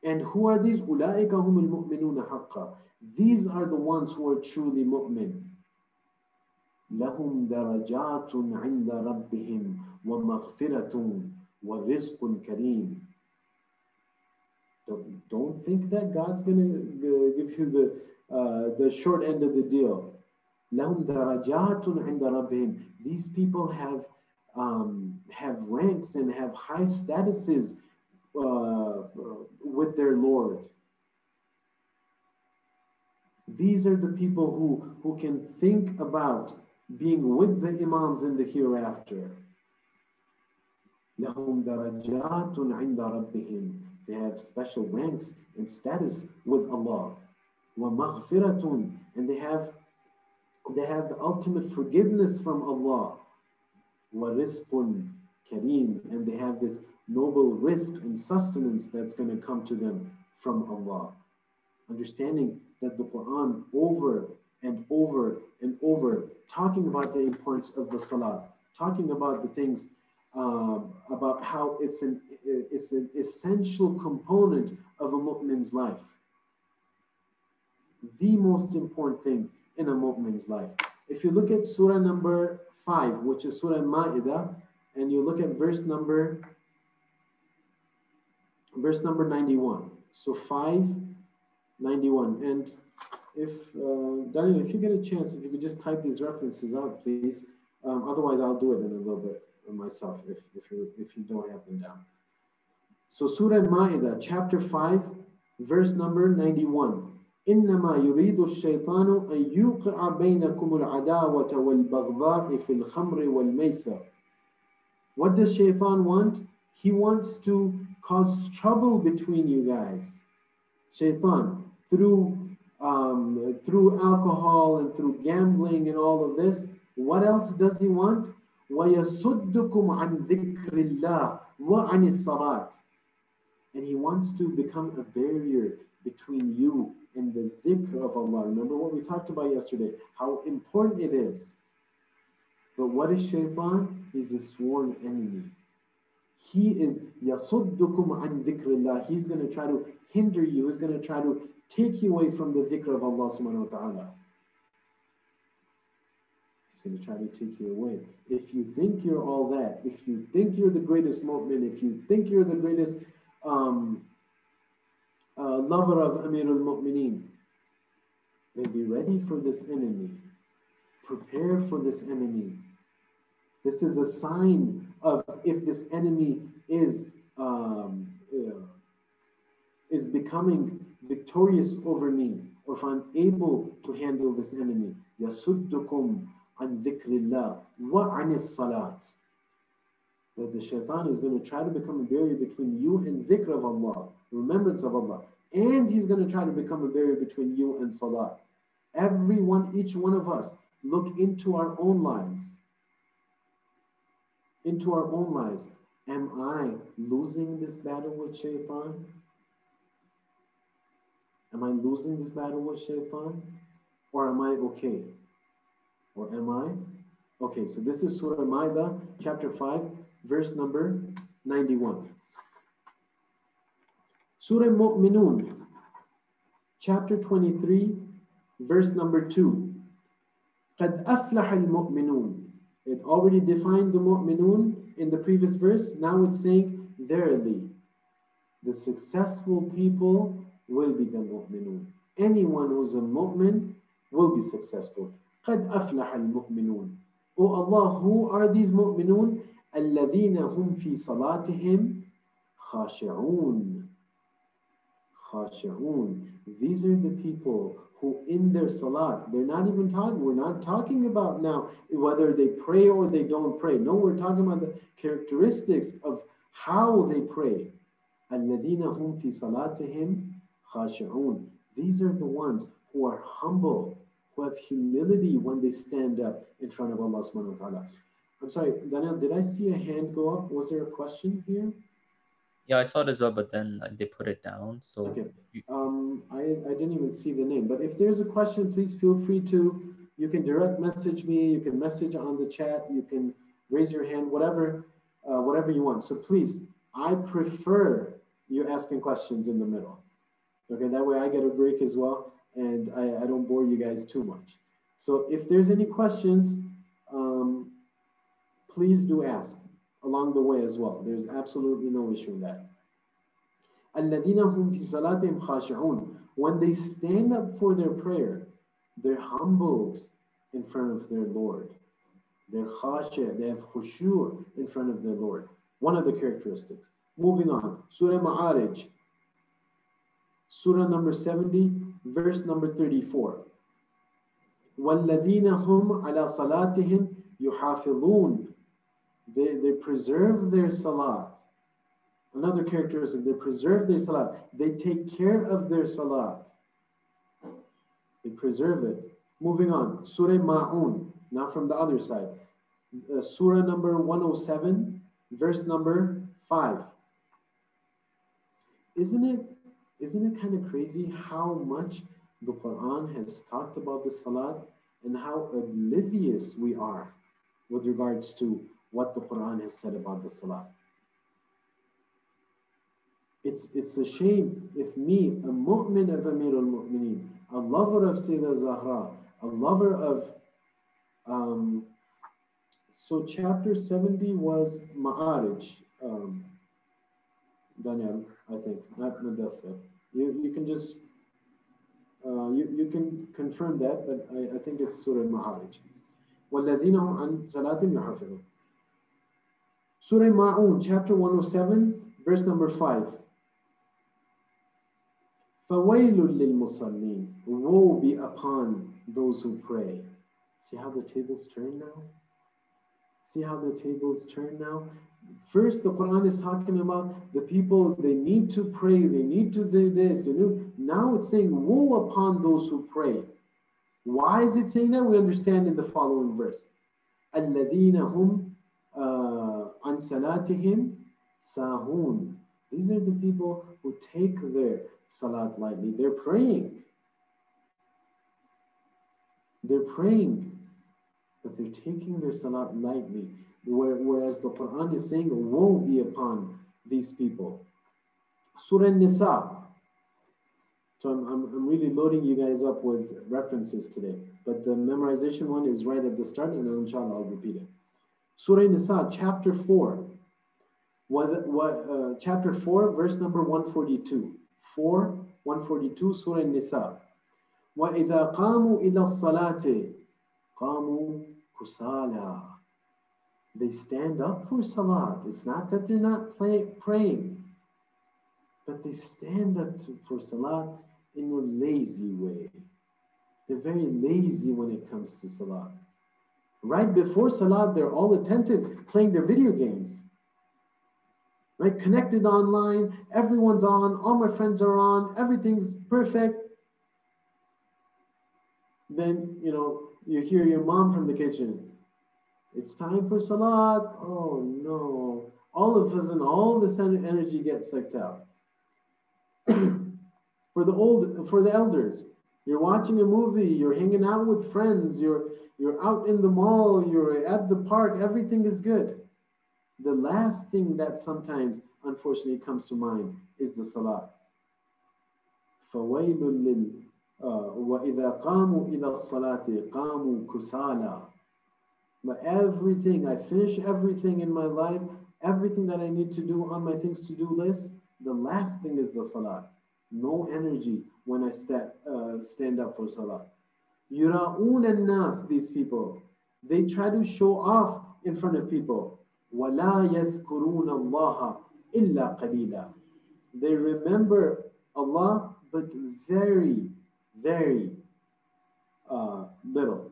And who are these? أُولَٰئِكَ هُمُ الْمُؤْمِنُونَ حَقًّا. These are the ones who are truly mu'min. لهم درجات عند ربهم ومغفرة ورزق كريم. Don't think that God's going to give you the short end of the deal. لهم درجات عند ربهم. These people have ranks and have high statuses with their Lord. These are the people who can think about being with the Imams in the hereafter. لهم درجات عند ربهم. They have special ranks and status with Allah. ومغفرة. And they have the ultimate forgiveness from Allah. وَرِزْقٌ كَرِيمٌ. And they have this noble risk and sustenance that's going to come to them from Allah. Understanding that the Quran over and over and over, talking about the importance of the salah, talking about the things, about how it's an essential component of a mu'min's life. The most important thing in a mu'min's life. If you look at surah number 5, which is Surah Ma'idah, and you look at verse number 91. So 5:91. And if Daniel, if you get a chance, if you could just type these references out, please. Otherwise, I'll do it in a little bit myself if you don't have them down. So Surah Ma'idah, chapter 5, verse number 91. إنما يريد الشيطان أن يوقع بينكم العداوة والبغضاء في الخمر والميسر. What does Shaitan want? He wants to cause trouble between you guys. Shaitan, through alcohol and through gambling and all of this. What else does he want? وَيَصُدُّكُمْ عَنْ ذِكْرِ اللَّهِ وَعَنِ الصَّلَاةِ. And he wants to become a barrier between you and the dhikr of Allah. Remember what we talked about yesterday, how important it is. But what is Shaitan? He's a sworn enemy. He is يَصُدُّكُمْ عَنْ ذِكْرِ اللَّهِ. He's going to try to hinder you. He's going to try to take you away from the dhikr of Allah subhanahu wa ta'ala. He's going to try to take you away. If you think you're all that, if you think you're the greatest mu'min, if you think you're the greatest lover of Amir al-Mu'mineen, then be ready for this enemy. Prepare for this enemy. This is a sign of if this enemy is becoming victorious over me, or if I'm able to handle this enemy. يَصُدُّكُمْ عَنْ ذِكْرِ اللَّهِ وَعَنِ الصَّلَاةِ. That the Shaitan is going to try to become a barrier between you and dhikr of Allah, remembrance of Allah. And he's going to try to become a barrier between you and salah. Everyone, each one of us, look into our own lives. Into our own lives. Am I losing this battle with Shaitan? Am I losing this battle with Shaitan? Or am I okay? Or am I? Okay, so this is Surah Ma'idah, chapter 5, verse number 91. Surah Mu'minun, chapter 23, verse number 2. قَدْ أَفْلَحَ الْمُؤْمِنُونَ. It already defined the mu'minun in the previous verse. Now it's saying, verily, the successful people will be the mu'minun. Anyone who's a mu'min will be successful. قَدْ أَفْلَحَ الْمُؤْمِنُونَ. O Allah, who are these mu'minun? الَّذِينَ هُمْ فِي صَلَاتِهِمْ خَاشِعُونَ. خاشعون. These are the people who in their salat, they're not even talking, we're not talking about now whether they pray or they don't pray. No, we're talking about the characteristics of how they pray. الَّذِينَ هُمْ فِي صَلَاتِهِمْ خَاشِعُونَ. These are the ones who are humble, who have humility when they stand up in front of Allah subhanahu wa ta'ala. I'm sorry, Daniel, did I see a hand go up? Was there a question here? Yeah, I saw it as well, but then they put it down. So okay. I didn't even see the name. But if there's a question, please feel free to. You can direct message me. You can message on the chat. You can raise your hand. Whatever you want. So please, I prefer you asking questions in the middle. Okay, that way I get a break as well, and I don't bore you guys too much. So if there's any questions, please do ask along the way as well. There's absolutely no issue with that. الَّذِينَ هُمْ فِي صَلَاتِهِمْ خَاشِعُونَ. When they stand up for their prayer, they're humbled in front of their Lord. They're khashia, they have khushu' in front of their Lord. One of the characteristics. Moving on, Surah Ma'arij, Surah number 70, verse number 34. وَالَّذِينَ هُمْ عَلَى صَلَاتِهِمْ يُحَافِظُونَ. They preserve their salat. Another characteristic, they preserve their salat. They take care of their salat. They preserve it. Moving on, Surah Ma'un, now from the other side. Surah number 107, verse number 5. Isn't it kind of crazy how much the Quran has talked about the salat and how oblivious we are with regards to what the Quran has said about the salat? It's a shame if me, a mu'min of Amir al-Mu'mineen, a lover of Sayyidah Zahra, a lover of, so chapter 70 was Ma'arij, Daniel, I think, not Mudathir. You can just, you can confirm that, but I think it's Surah Ma'arij. وَالَّذِينَ هُمْ عَنْ صَلَاتِهِمْ يُحَافِظُونَ. Surah Ma'un, chapter 107, verse number 5. فَوَيْلٌ لِلْمُصَلِّينَ. Woe be upon those who pray. See how the tables turn now? See how the tables turn now? First, the Quran is talking about the people, they need to pray, they need to do this, they do. Now it's saying, woe upon those who pray. Why is it saying that? We understand in the following verse. الَّذِينَ هُمْ عَنْ صَلَاتِهِمْ سَاهُونَ. These are the people who take their salat lightly. They're praying. They're praying, but they're taking their salat lightly. Whereas the Quran is saying, woe be upon these people. Surah Nisa. So I'm really loading you guys up with references today. But the memorization one is right at the start, and then inshallah I'll repeat it. Surah Nisa, chapter 4. Chapter 4, verse number 142. 142, Surah Nisa. وَإِذَا قَامُوا إِلَى الصَّلَاةِ قَامُوا كُسَالَى. They stand up for salat. It's not that they're not praying, but they stand up for salat in a lazy way. They're very lazy when it comes to salat. Right before salat, they're all attentive, playing their video games. Right, connected online, everyone's on, all my friends are on, everything's perfect. Then, you hear your mom from the kitchen. It's time for salat. Oh no. All of a sudden, all this energy gets sucked out. For the elders, you're watching a movie, you're hanging out with friends, you're out in the mall, you're at the park, everything is good. The last thing that sometimes, unfortunately, comes to mind is the salat. فَوَيْلٌ لِلْ وَإِذَا قَامُوا إِلَى الصَّلَاةِ قَامُوا كُسَالَى. But everything, I finish everything in my life, everything that I need to do on my things to do list, the last thing is the salat. No energy when I stand up for salat. يُرَاءُونَ النَّاسِ. These people, they try to show off in front of people. وَلَا يَذْكُرُونَ اللَّهَ إِلَّا قَلِيلًا. They remember Allah, but very, very little.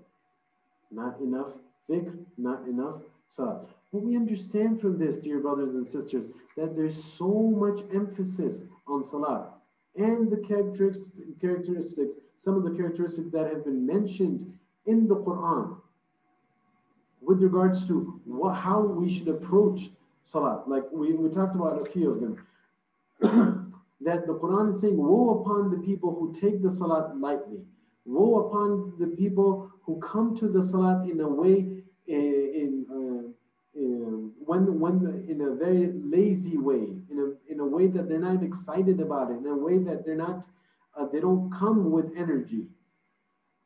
Not enough dhikr, not enough salat. But we understand from this, dear brothers and sisters, that there's so much emphasis on salat. And the characteristics, some of the characteristics that have been mentioned in the Quran with regards to how we should approach salat. Like we talked about a few of them. That the Quran is saying, woe upon the people who take the salat lightly. Woe upon the people who come to the salat in a way, in a very lazy way, in a way that they're not excited about it, in a way that they're not they don't come with energy.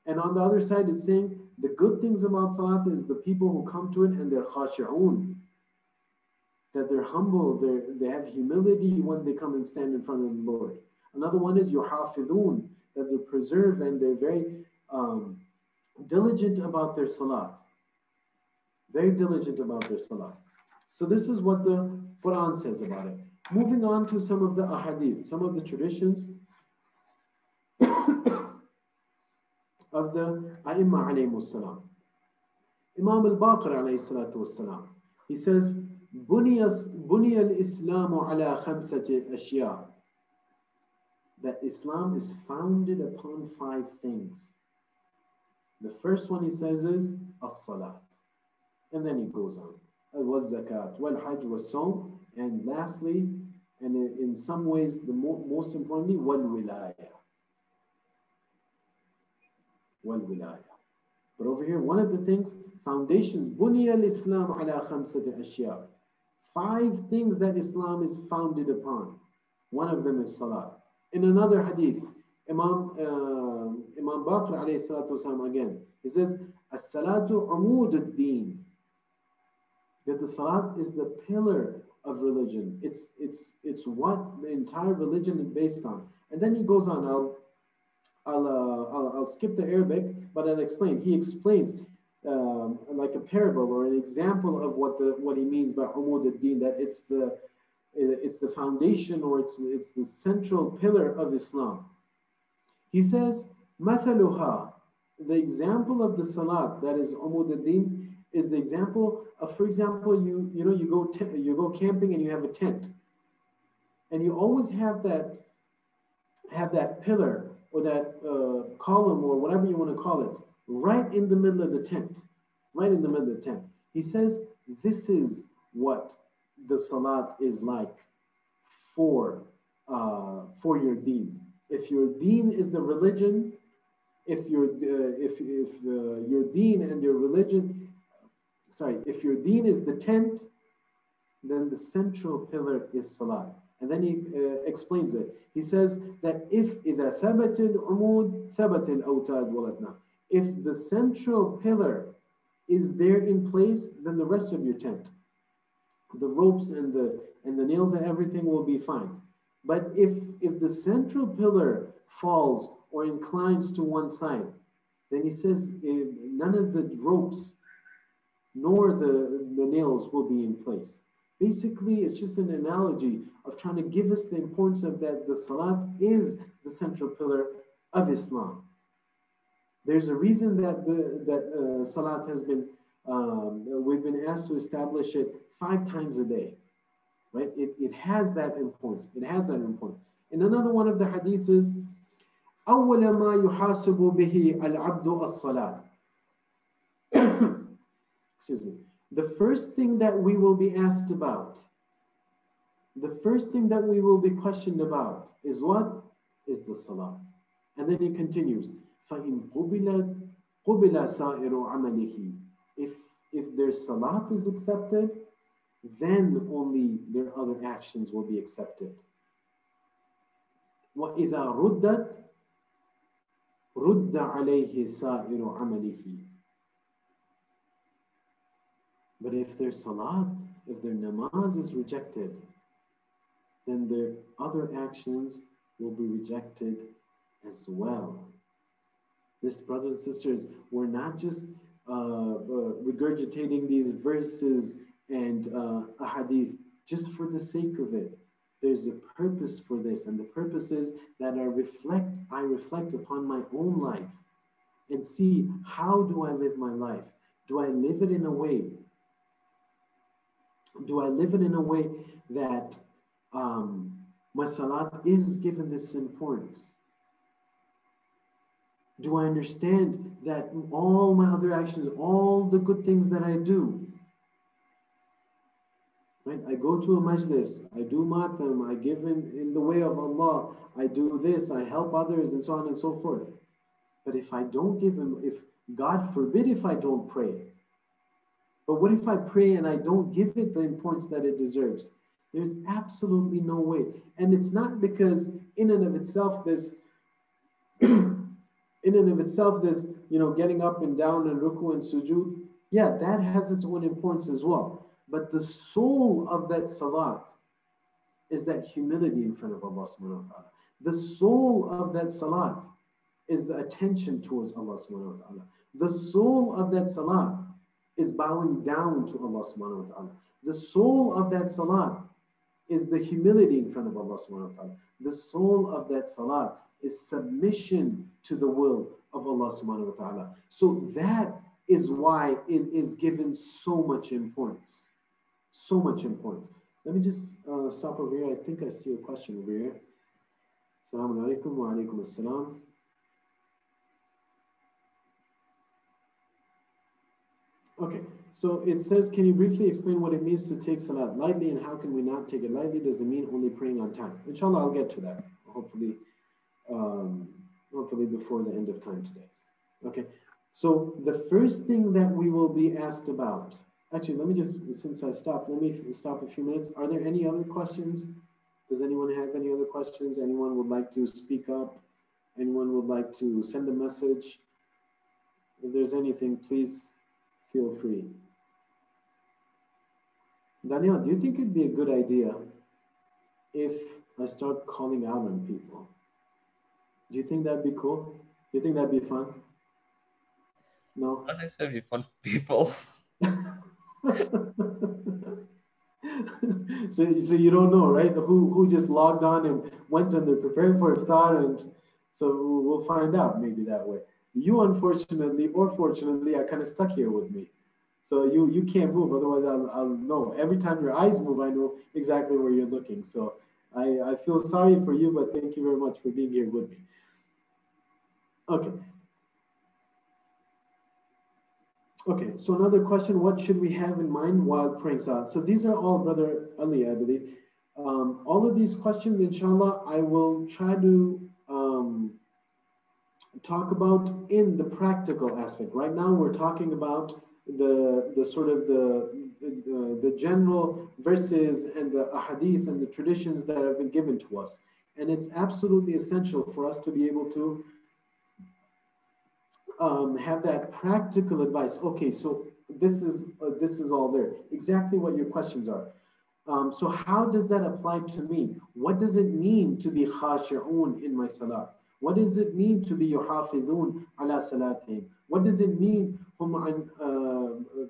And on the other side, it's saying the good things about salat is the people who come to it and they're khashi'un, that they're humble, they have humility when they come and stand in front of the Lord. Another one is yuhafidun, that they're preserved and they're very diligent about their salat. Very diligent about their salat. So this is what the Quran says about it. Moving on to some of the ahadith, some of the traditions of the A'imma alayhimus salam. Imam al-Baqir alayhi salatu wassalam, he says, بُنِيَ الْإِسْلَامُ عَلَى خَمْسَةِ أَشْيَاء, that Islam is founded upon 5 things. The first one he says is as-salat. And then he goes on. Was-zakat, wal-hajj, was-sawm, and lastly, and in some ways, the most importantly, wal-wilaya. Wal-wilaya. But over here, one of the things, foundations, بُنِيَ الْإِسْلَامُ عَلَى خَمْسَةِ أَشْيَاء. 5 things that Islam is founded upon. One of them is salat. In another hadith, Imam Baqir alayhi salatu wasalam again, he says, as-salatu amud ad-din, that the salat is the pillar of religion. It's what the entire religion is based on. And then he goes on. I'll skip the Arabic, but I'll explain. He explains like a parable or an example of what he means by umud ad-din, that it's the foundation, or it's the central pillar of Islam. He says, "Mathaluha," the example of the salat, that is umud ad-din, is the example of, for example, you go camping and you have a tent, and you always have that pillar or that column or whatever you want to call it right in the middle of the tent, right in the middle of the tent. He says this is what the salat is like for your deen. If your deen is the religion, if your deen and your religion, if your deen is the tent, then the central pillar is salat. And then he explains it. He says that if إِذَا ثَبَتِ الْعُمُودِ ثَبَتِ الْأَوْتَادُ وَلَدْنَا, if the central pillar is there in place, then the rest of your tent, the ropes and the nails and everything will be fine. But if the central pillar falls or inclines to one side, then he says none of the ropes nor the nails will be in place. Basically, it's just an analogy of trying to give us the importance of that the salat is the central pillar of Islam. There's a reason that salat has been, we've been asked to establish it 5 times a day, right? It has that importance. It has that importance. In another one of the hadiths is, أول ما يحاسب به العبد الصلاة. Excuse me. The first thing that we will be asked about, the first thing that we will be questioned about is what? Is the salah. And then he continues, فَإِن قُبِلَتْ قُبِلَ سَائِرُ عَمَلِهِ. If their salat is accepted, then only their other actions will be accepted. وَإِذَا رُدَّتْ رُدَّ عَلَيْهِ سَائِرُ عَمَلِهِ. But if their salat, if their namaz is rejected, then their other actions will be rejected as well. This, brothers and sisters, we're not just regurgitating these verses and ahadith just for the sake of it. There's a purpose for this, and the purpose is that I reflect upon my own life and see, how do I live my life? Do I live it in a way? Do I live it in a way that my salat is given this importance? Do I understand that all my other actions, all the good things that I do, right? I go to a majlis, I do matam, I give in the way of Allah, I do this, I help others, and so on and so forth. But if I don't give him, if God forbid if I don't pray, but what if I pray and I don't give it the importance that it deserves? There's absolutely no way. And it's not because in and of itself in and of itself, this, getting up and down and ruku and sujood, yeah, that has its own importance as well. But the soul of that salat is that humility in front of Allah subhanahu wa ta'ala. The soul of that salat is the attention towards Allah subhanahu wa ta'ala. The soul of that salat is bowing down to Allah subhanahu wa ta'ala. The soul of that salat is the humility in front of Allah subhanahu wa ta'ala. The soul of that salat is submission to the will of Allah subhanahu wa ta'ala. So that is why it is given so much importance. So much importance. Let me just stop over here. I think I see a question over here. Assalamu alaikum wa alaikum assalam. Okay, so it says, can you briefly explain what it means to take salat lightly and how can we not take it lightly? Does it mean only praying on time? Inshallah, I'll get to that, hopefully before the end of time today. Okay, so the first thing that we will be asked about, actually, let me just, since I stopped, let me stop a few minutes. Are there any other questions? Does anyone have any other questions? Anyone would like to speak up? Anyone would like to send a message? If there's anything, please feel free. Daniel, do you think it'd be a good idea if I start calling out on people? Do you think that'd be cool? Do you think that'd be fun? No? Not necessarily fun for people. So you don't know, right? Who just logged on and went and they're preparing for iftar, and so we'll find out maybe that way. You, unfortunately or fortunately, are kind of stuck here with me. So you can't move, otherwise I'll know. Every time your eyes move, I know exactly where you're looking. So I feel sorry for you, but thank you very much for being here with me. Okay. Okay, so another question, what should we have in mind while praying salat? So these are all Brother Ali, I believe. All of these questions, inshallah, I will try to talk about in the practical aspect. Right now, we're talking about the sort of the general verses and the ahadith and the traditions that have been given to us. And it's absolutely essential for us to be able to have that practical advice. Okay, so this is all there. Exactly what your questions are. So how does that apply to me? What does it mean to be khashi'un in my salah? What does it mean to be yuhafidhun ala salatihim? What does it mean hum an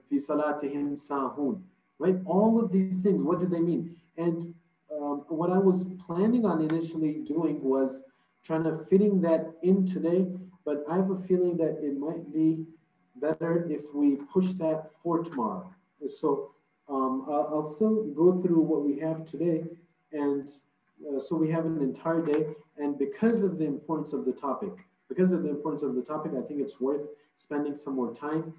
fi salatihim sahun? Right? All of these things, what do they mean? And what I was planning on initially doing was trying to fitting that in today, but I have a feeling that it might be better if we push that for tomorrow. So I'll still go through what we have today, and so we have an entire day. And because of the importance of the topic, I think it's worth spending some more time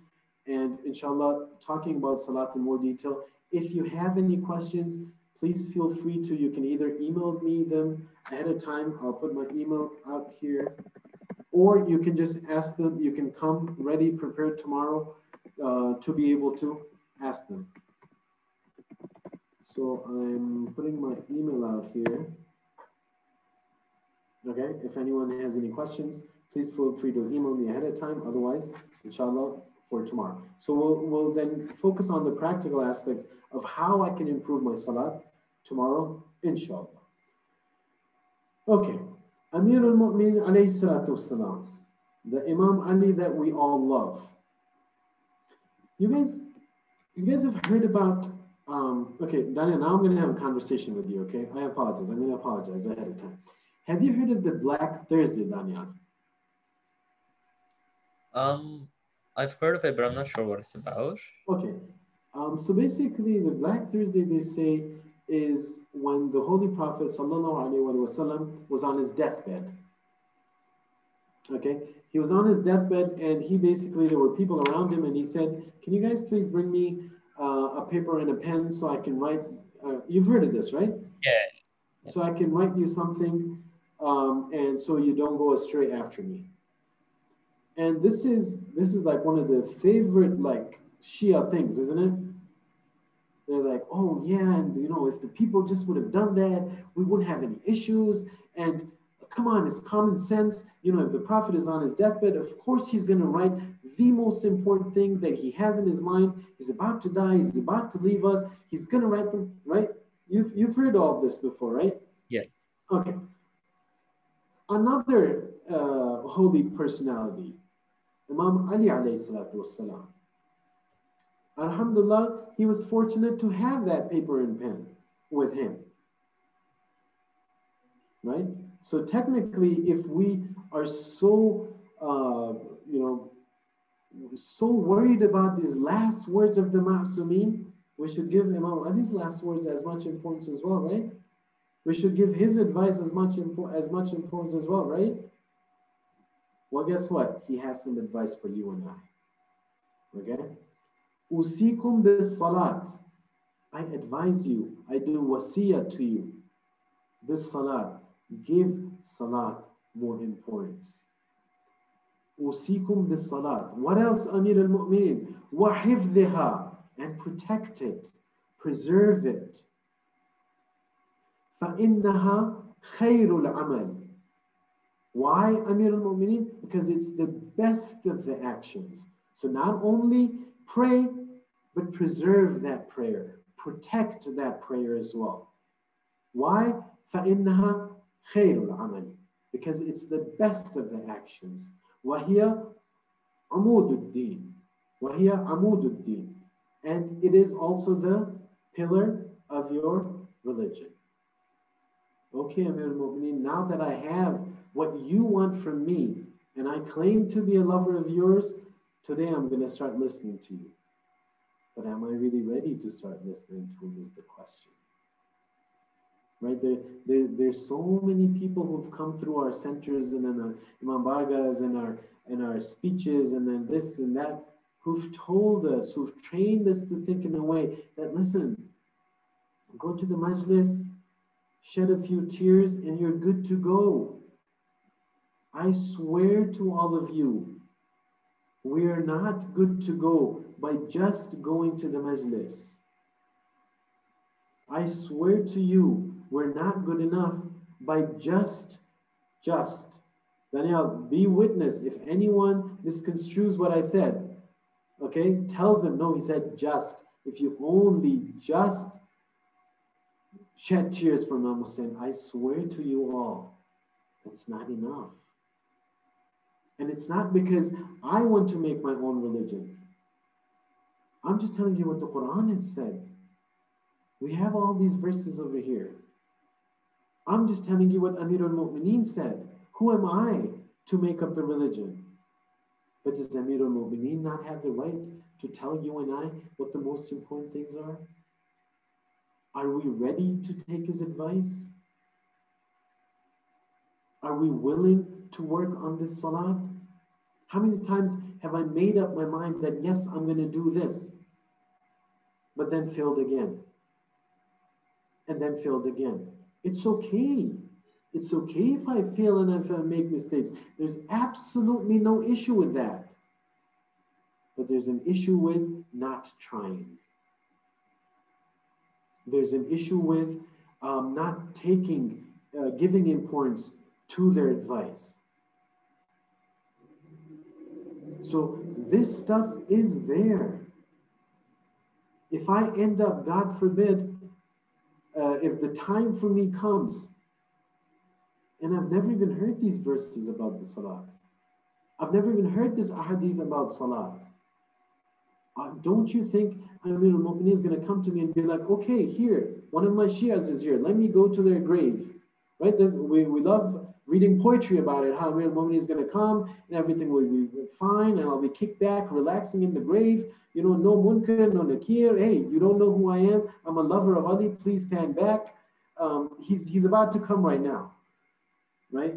and inshallah talking about salat in more detail. If you have any questions, please feel free to, you can either email me them ahead of time. I'll put my email out here, or you can just ask them. You can come ready, prepared tomorrow to be able to ask them. So I'm putting my email out here. Okay, if anyone has any questions, please feel free to email me ahead of time. Otherwise, inshallah, for tomorrow. So we'll then focus on the practical aspects of how I can improve my salat tomorrow, inshallah. Okay, Amir al-Mu'min alayhi salatu wassalam, the Imam Ali that we all love. You guys have heard about, okay, Daniel, now I'm going to have a conversation with you, okay? I apologize. I'm going to apologize ahead of time. Have you heard of the Black Thursday, Daniel? I've heard of it, but I'm not sure what it's about. Okay. So basically, the Black Thursday, they say, is when the Holy Prophet ﷺ was on his deathbed. Okay? He was on his deathbed, and he basically, there were people around him, and he said, can you guys please bring me a paper and a pen so I can write, you've heard of this, right? Yeah. So I can write you something, and so you don't go astray after me. And this is like one of the favorite like Shia things, isn't it? They're like, oh yeah, and you know, if the people just would have done that, we wouldn't have any issues. And come on, it's common sense. You know, if the Prophet is on his deathbed, of course he's going to write the most important thing that he has in his mind. He's about to die. He's about to leave us. He's going to write them, right? You've heard all of this before, right? Yeah. Okay. Another holy personality, Imam Ali alayhi salatu wassalam. Alhamdulillah, he was fortunate to have that paper and pen with him. Right? So technically, if we are so, so worried about these last words of the Ma'sumin, we should give Imam Ali's last words as much importance as well, right? We should give his advice as much importance as well, right? Well, guess what? He has some advice for you and I. Okay? Usikum bis salat. I advise you, I do wasiyah to you. Bis salat. Give salat more importance. Usikum bis salat. What else, Amir al-Mu'minin? Wa hifdhiha. And protect it. Preserve it. فَإِنَّهَا خَيْرُ الْعَمَلِ. Why, Amir al-Mu'minin? Because it's the best of the actions. So not only pray, but preserve that prayer. Protect that prayer as well. Why? فَإِنَّهَا خَيْرُ الْعَمَلِ. Because it's the best of the actions. وَهِيَ عَمُودُ الدِّينِ. وَهِيَ عَمُودُ الدِّينِ. And it is also the pillar of your religion. Okay, Amir al-Mu'mineen, now that I have what you want from me, and I claim to be a lover of yours, today I'm going to start listening to you. But am I really ready to start listening to him is the question. Right? There's so many people who've come through our centers and in our Imam Bargas and our speeches and then this and that, who've told us, who've trained us to think in a way that, listen, go to the majlis, shed a few tears, and you're good to go. I swear to all of you, we are not good to go by just going to the majlis. I swear to you, we're not good enough by just. Daniel, be witness. If anyone misconstrues what I said, okay, tell them, no, he said just. If you only just shed tears for Imam Hussein, I swear to you all, that's not enough. And it's not because I want to make my own religion. I'm just telling you what the Quran has said. We have all these verses over here. I'm just telling you what Amir al-Mu'mineen said. Who am I to make up the religion? But does Amir al-Mu'mineen not have the right to tell you and I what the most important things are? Are we ready to take his advice? Are we willing to work on this salat? How many times have I made up my mind that yes, I'm going to do this, but then failed again, and then failed again? It's okay. It's okay if I fail and if I make mistakes. There's absolutely no issue with that. But there's an issue with not trying. There's an issue with not giving importance to their advice. So this stuff is there. If I end up, God forbid, if the time for me comes, and I've never even heard these verses about the salat. I've never even heard this ahadith about salat. Don't you think Amir al-Mu'mineen is going to come to me and be like, okay, here, one of my Shias is here. Let me go to their grave. Right? We love reading poetry about it, how Amir al-Mu'mineen is going to come and everything will be fine and I'll be kicked back, relaxing in the grave. You know, no munkar, no nakir. Hey, you don't know who I am. I'm a lover of Ali. Please stand back. He's about to come right now. Right?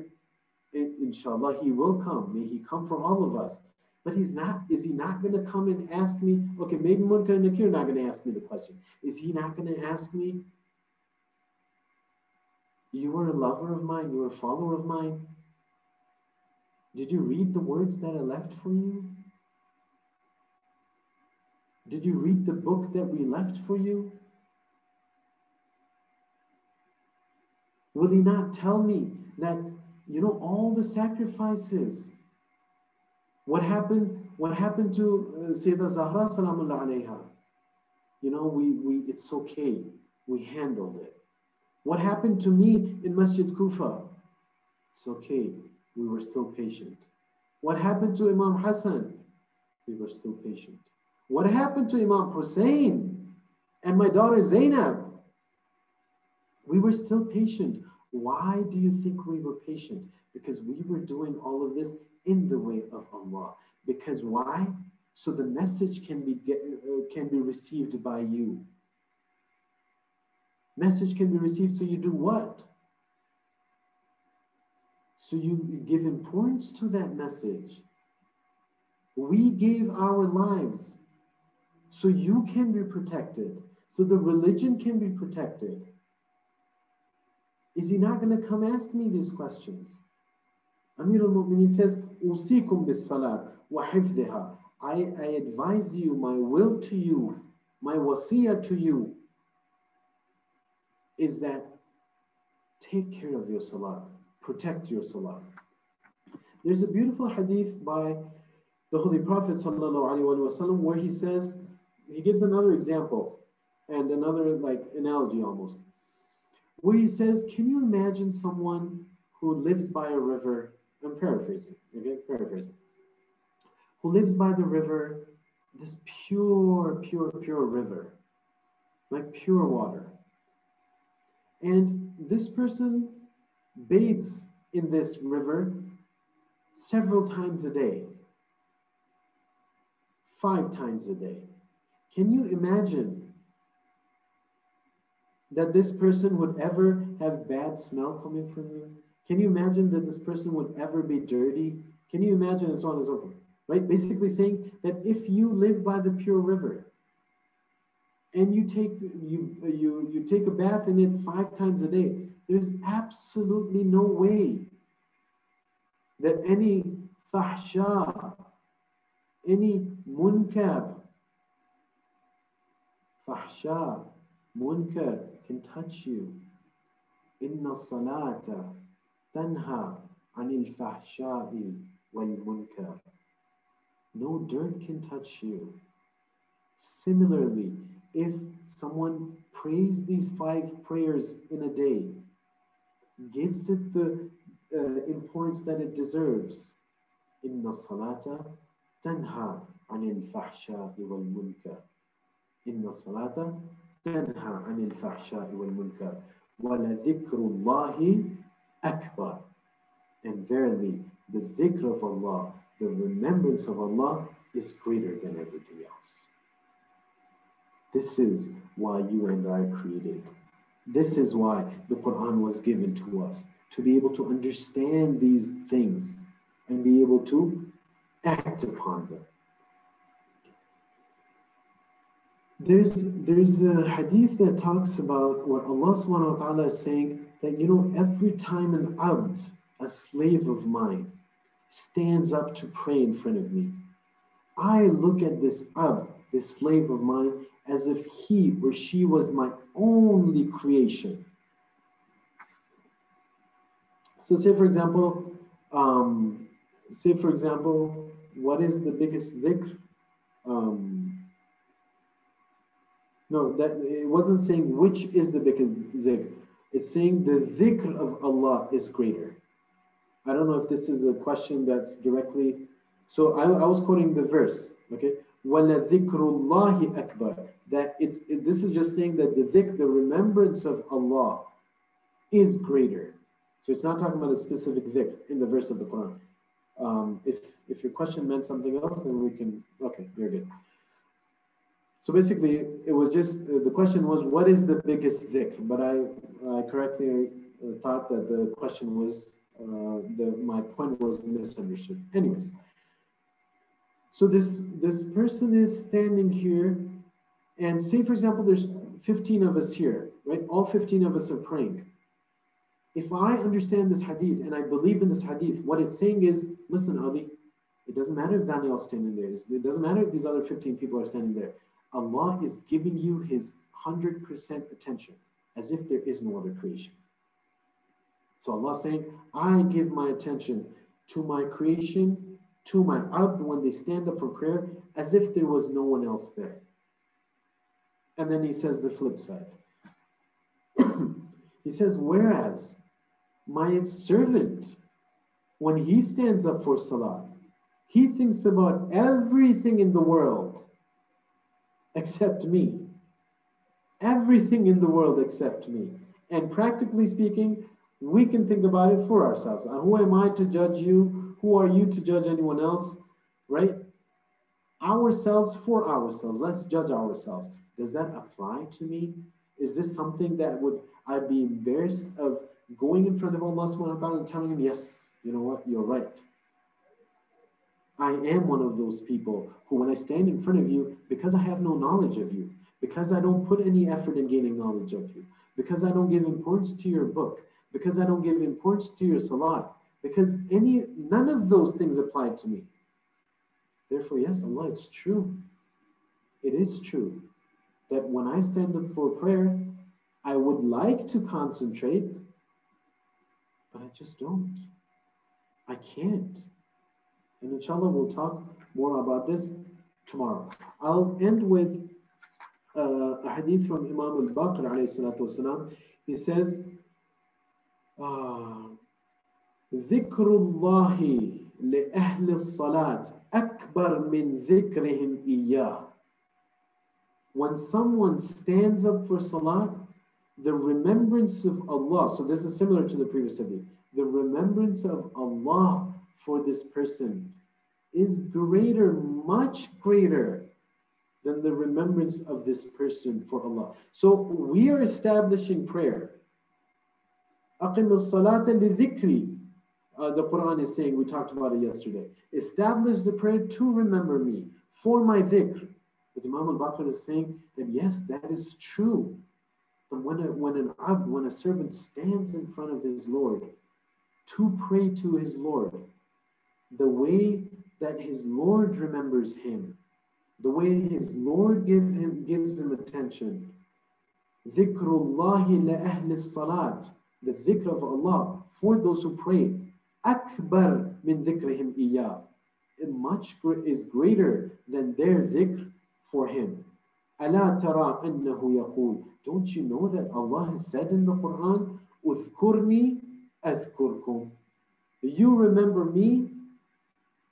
Inshallah, he will come. May he come for all of us. But is he not going to come and ask me, okay, maybe Munkar and Nakir are not going to ask me the question. Is he not going to ask me, you were a lover of mine, you were a follower of mine. Did you read the words that I left for you? Did you read the book that we left for you? Will he not tell me that you know, all the sacrifices. What happened to Sayyidah Zahra salamullah alayha? You know, it's okay. We handled it. What happened to me in Masjid Kufa? It's okay. We were still patient. What happened to Imam Hassan? We were still patient. What happened to Imam Hussein and my daughter Zainab? We were still patient. Why do you think we were patient? Because we were doing all of this in the way of Allah. Because why? So the message can be received by you. Message can be received, so you do what? So you give importance to that message. We gave our lives so you can be protected, so the religion can be protected. Is he not going to come ask me these questions? Amir al-Mu'mineen says, "Usikum bis-salat wa hifdhiha." I advise you, my will to you, my wasiyah to you is that take care of your salah, protect your salah. There's a beautiful hadith by the Holy Prophet ﷺ where he says, he gives another example and another like analogy almost, where he says, can you imagine someone who lives by a river? I'm paraphrasing, okay, paraphrasing. Who lives by the river, this pure river, like pure water. And this person bathes in this river several times a day, 5 times a day. Can you imagine that this person would ever have bad smell coming from you? Can you imagine that this person would ever be dirty? Can you imagine, and so on and so forth, right? Basically saying that if you live by the pure river and you take a bath in it 5 times a day, there's absolutely no way that any fahsha, any munkar, fahsha, munkar can touch you. Inna salata tanha anil fahsha'i wal munkar. No dirt can touch you. Similarly, if someone prays these 5 prayers in a day, gives it the importance that it deserves, Inna salata tanha anil fahsha'i wal munkar. Inna salata tanha anil fahsha'i wal munkar. Wa la dhikrullahi akbar. And verily, the dhikr of Allah, the remembrance of Allah is greater than everything else. This is why you and I are created. This is why the Quran was given to us, to be able to understand these things and be able to act upon them. There's a hadith that talks about what Allah subhanahu wa ta'ala is saying, that, you know, every time an abd, a slave of mine, stands up to pray in front of me, I look at this abd, this slave of mine, as if he or she was my only creation. So say for example, what is the biggest dhikr? No, that it wasn't saying which is the biggest dhikr. It's saying the dhikr of Allah is greater. I don't know if this is a question that's directly. So I was quoting the verse, okay? وَلَذِكْرُ اللَّهِ أَكْبَرُ. That this is just saying that the dhikr, the remembrance of Allah, is greater. So it's not talking about a specific dhikr in the verse of the Quran. If your question meant something else, then we can. Okay, you're good. So basically, it was just the question was, what is the biggest dhikr? But I correctly thought that the question was my point was misunderstood. Anyways. So this person is standing here, and say, for example, there's 15 of us here, right? All 15 of us are praying. If I understand this hadith and I believe in this hadith, what it's saying is, listen, Ali, it doesn't matter if Daniel's standing there. It doesn't matter if these other 15 people are standing there. Allah is giving you His 100% attention, as if there is no other creation. So Allah saying, I give my attention to my creation, to my abd when they stand up for prayer, as if there was no one else there. And then he says the flip side. He says, whereas my servant, when he stands up for salah, he thinks about everything in the world except me. Everything in the world except me. And practically speaking, we can think about it for ourselves. Who am I to judge you? Who are you to judge anyone else? Right? Ourselves for ourselves. Let's judge ourselves. Does that apply to me? Is this something that I'd be embarrassed of going in front of Allah subhanahu wa ta'ala and telling him, yes, you know what, you're right. I am one of those people who, when I stand in front of you, because I have no knowledge of you, because I don't put any effort in gaining knowledge of you, because I don't give importance to your book, because I don't give importance to your salah, because none of those things apply to me. Therefore, yes, Allah, it's true. It is true that when I stand up for prayer, I would like to concentrate, but I just don't. I can't. And inshallah, we'll talk more about this tomorrow. I'll end with a hadith from Imam al-Baqir alayhi salatu wasalam. He says, ذكر الله لأهل الصلاة أكبر من ذكرهم إياه. When someone stands up for salah, the remembrance of Allah, so this is similar to the previous hadith, the remembrance of Allah for this person is greater, much greater than the remembrance of this person for Allah. So we are establishing prayer. أقم الصلاة لذكري. The Quran is saying, we talked about it yesterday. Establish the prayer to remember me, for my dhikr. But Imam al-Baqir is saying that yes, that is true. But when a servant stands in front of his Lord to pray to his Lord, the way that his Lord remembers him, the way his Lord gives him attention, dhikrullahi la ahli salat, the dhikr of Allah for those who pray, akbar min dhikrihim iyah, much is greater than their dhikr for him. Ala tara annahu yaqul, don't you know that Allah has said in the Quran, udhkurni adhkurkum, you remember me,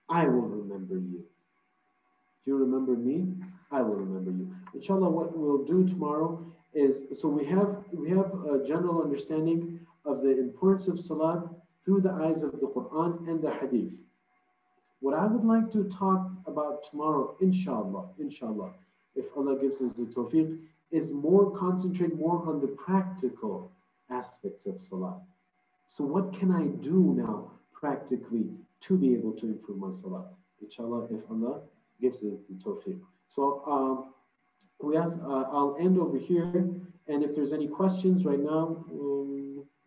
I will remember you. You remember me, I will remember you. Inshallah, what we'll do tomorrow is, so we have a general understanding of the importance of salat through the eyes of the Quran and the Hadith. What I would like to talk about tomorrow, inshallah, if Allah gives us the tawfiq, is concentrate more on the practical aspects of salat. So what can I do now practically to be able to improve my salat? Inshallah, if Allah gives us the tawfiq. So I'll end over here, and if there's any questions right now,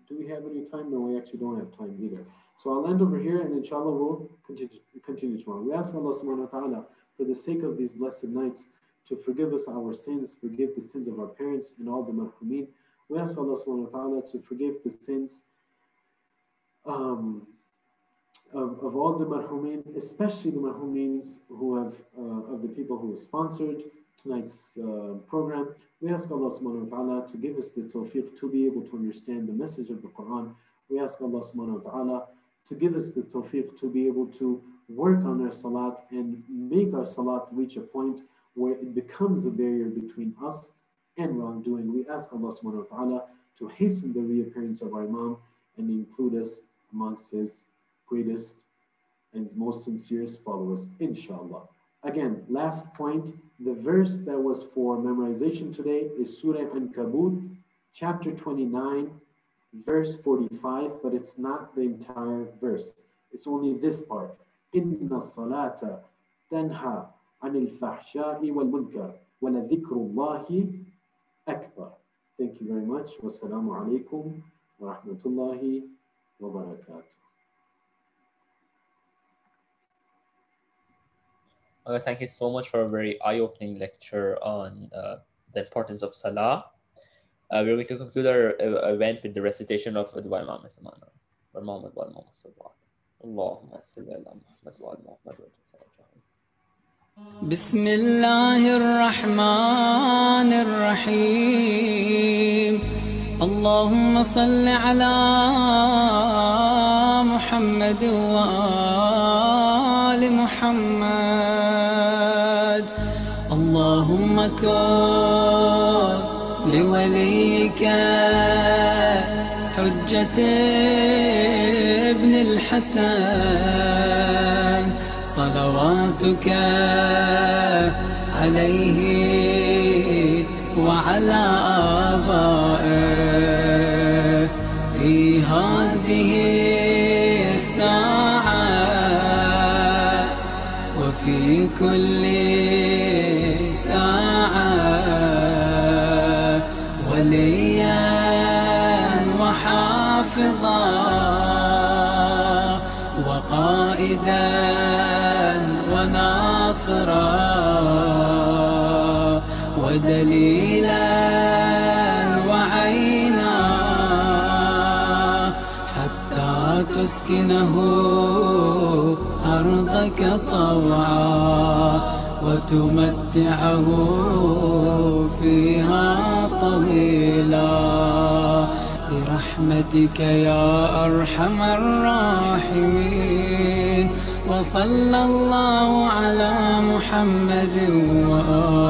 do we have any time? No, we actually don't have time either. So I'll end over here, and inshallah we'll continue tomorrow. We ask Allah subhanahu wa ta'ala, for the sake of these blessed nights, to forgive us our sins, forgive the sins of our parents and all the marhumeen. We ask Allah subhanahu wa ta'ala to forgive the sins of all the marhumeen, especially the marhumeens who have, of the people who have sponsored tonight's program. We ask Allah subhanahu wa ta'ala to give us the tawfiq to be able to understand the message of the Quran. We ask Allah subhanahu wa ta'ala to give us the tawfiq to be able to work on our salat and make our salat reach a point where it becomes a barrier between us and wrongdoing. We ask Allah subhanahu wa ta'ala to hasten the reappearance of our Imam and include us amongst his greatest and most sincerest followers, inshallah. Again, last point, the verse that was for memorization today is Surah Ankabut, chapter 29, verse 45, but it's not the entire verse. It's only this part. Inna salata tanha anil fahsha'i wal munkar wa la dhikrullahi akbar. Thank you very much. Wassalamu alaikum wa rahmatullahi wa barakatuh. Thank you so much for a very eye-opening lecture on the importance of Salah. We're going to conclude our event with the recitation of Dua Imam Samana. Muhammad wa Muhammad sallallahu Allahumma salli ala Muhammad wa Muhammad wa بسم الله الرحمن الرحيم اللهم صل على محمد وآل محمد اللهم كن لوليك حجة ابن الحسن صلواتك عليه وعلى آبائه في هذه الساعة وفي كل ساعة وليا وحافظا وقائدا وناصرا ودليلا وعينا حتى تسكنه أرضك طوعا وتمتعه فيها طويلا برحمتك يا أرحم الراحمين وصلى الله على محمد وآله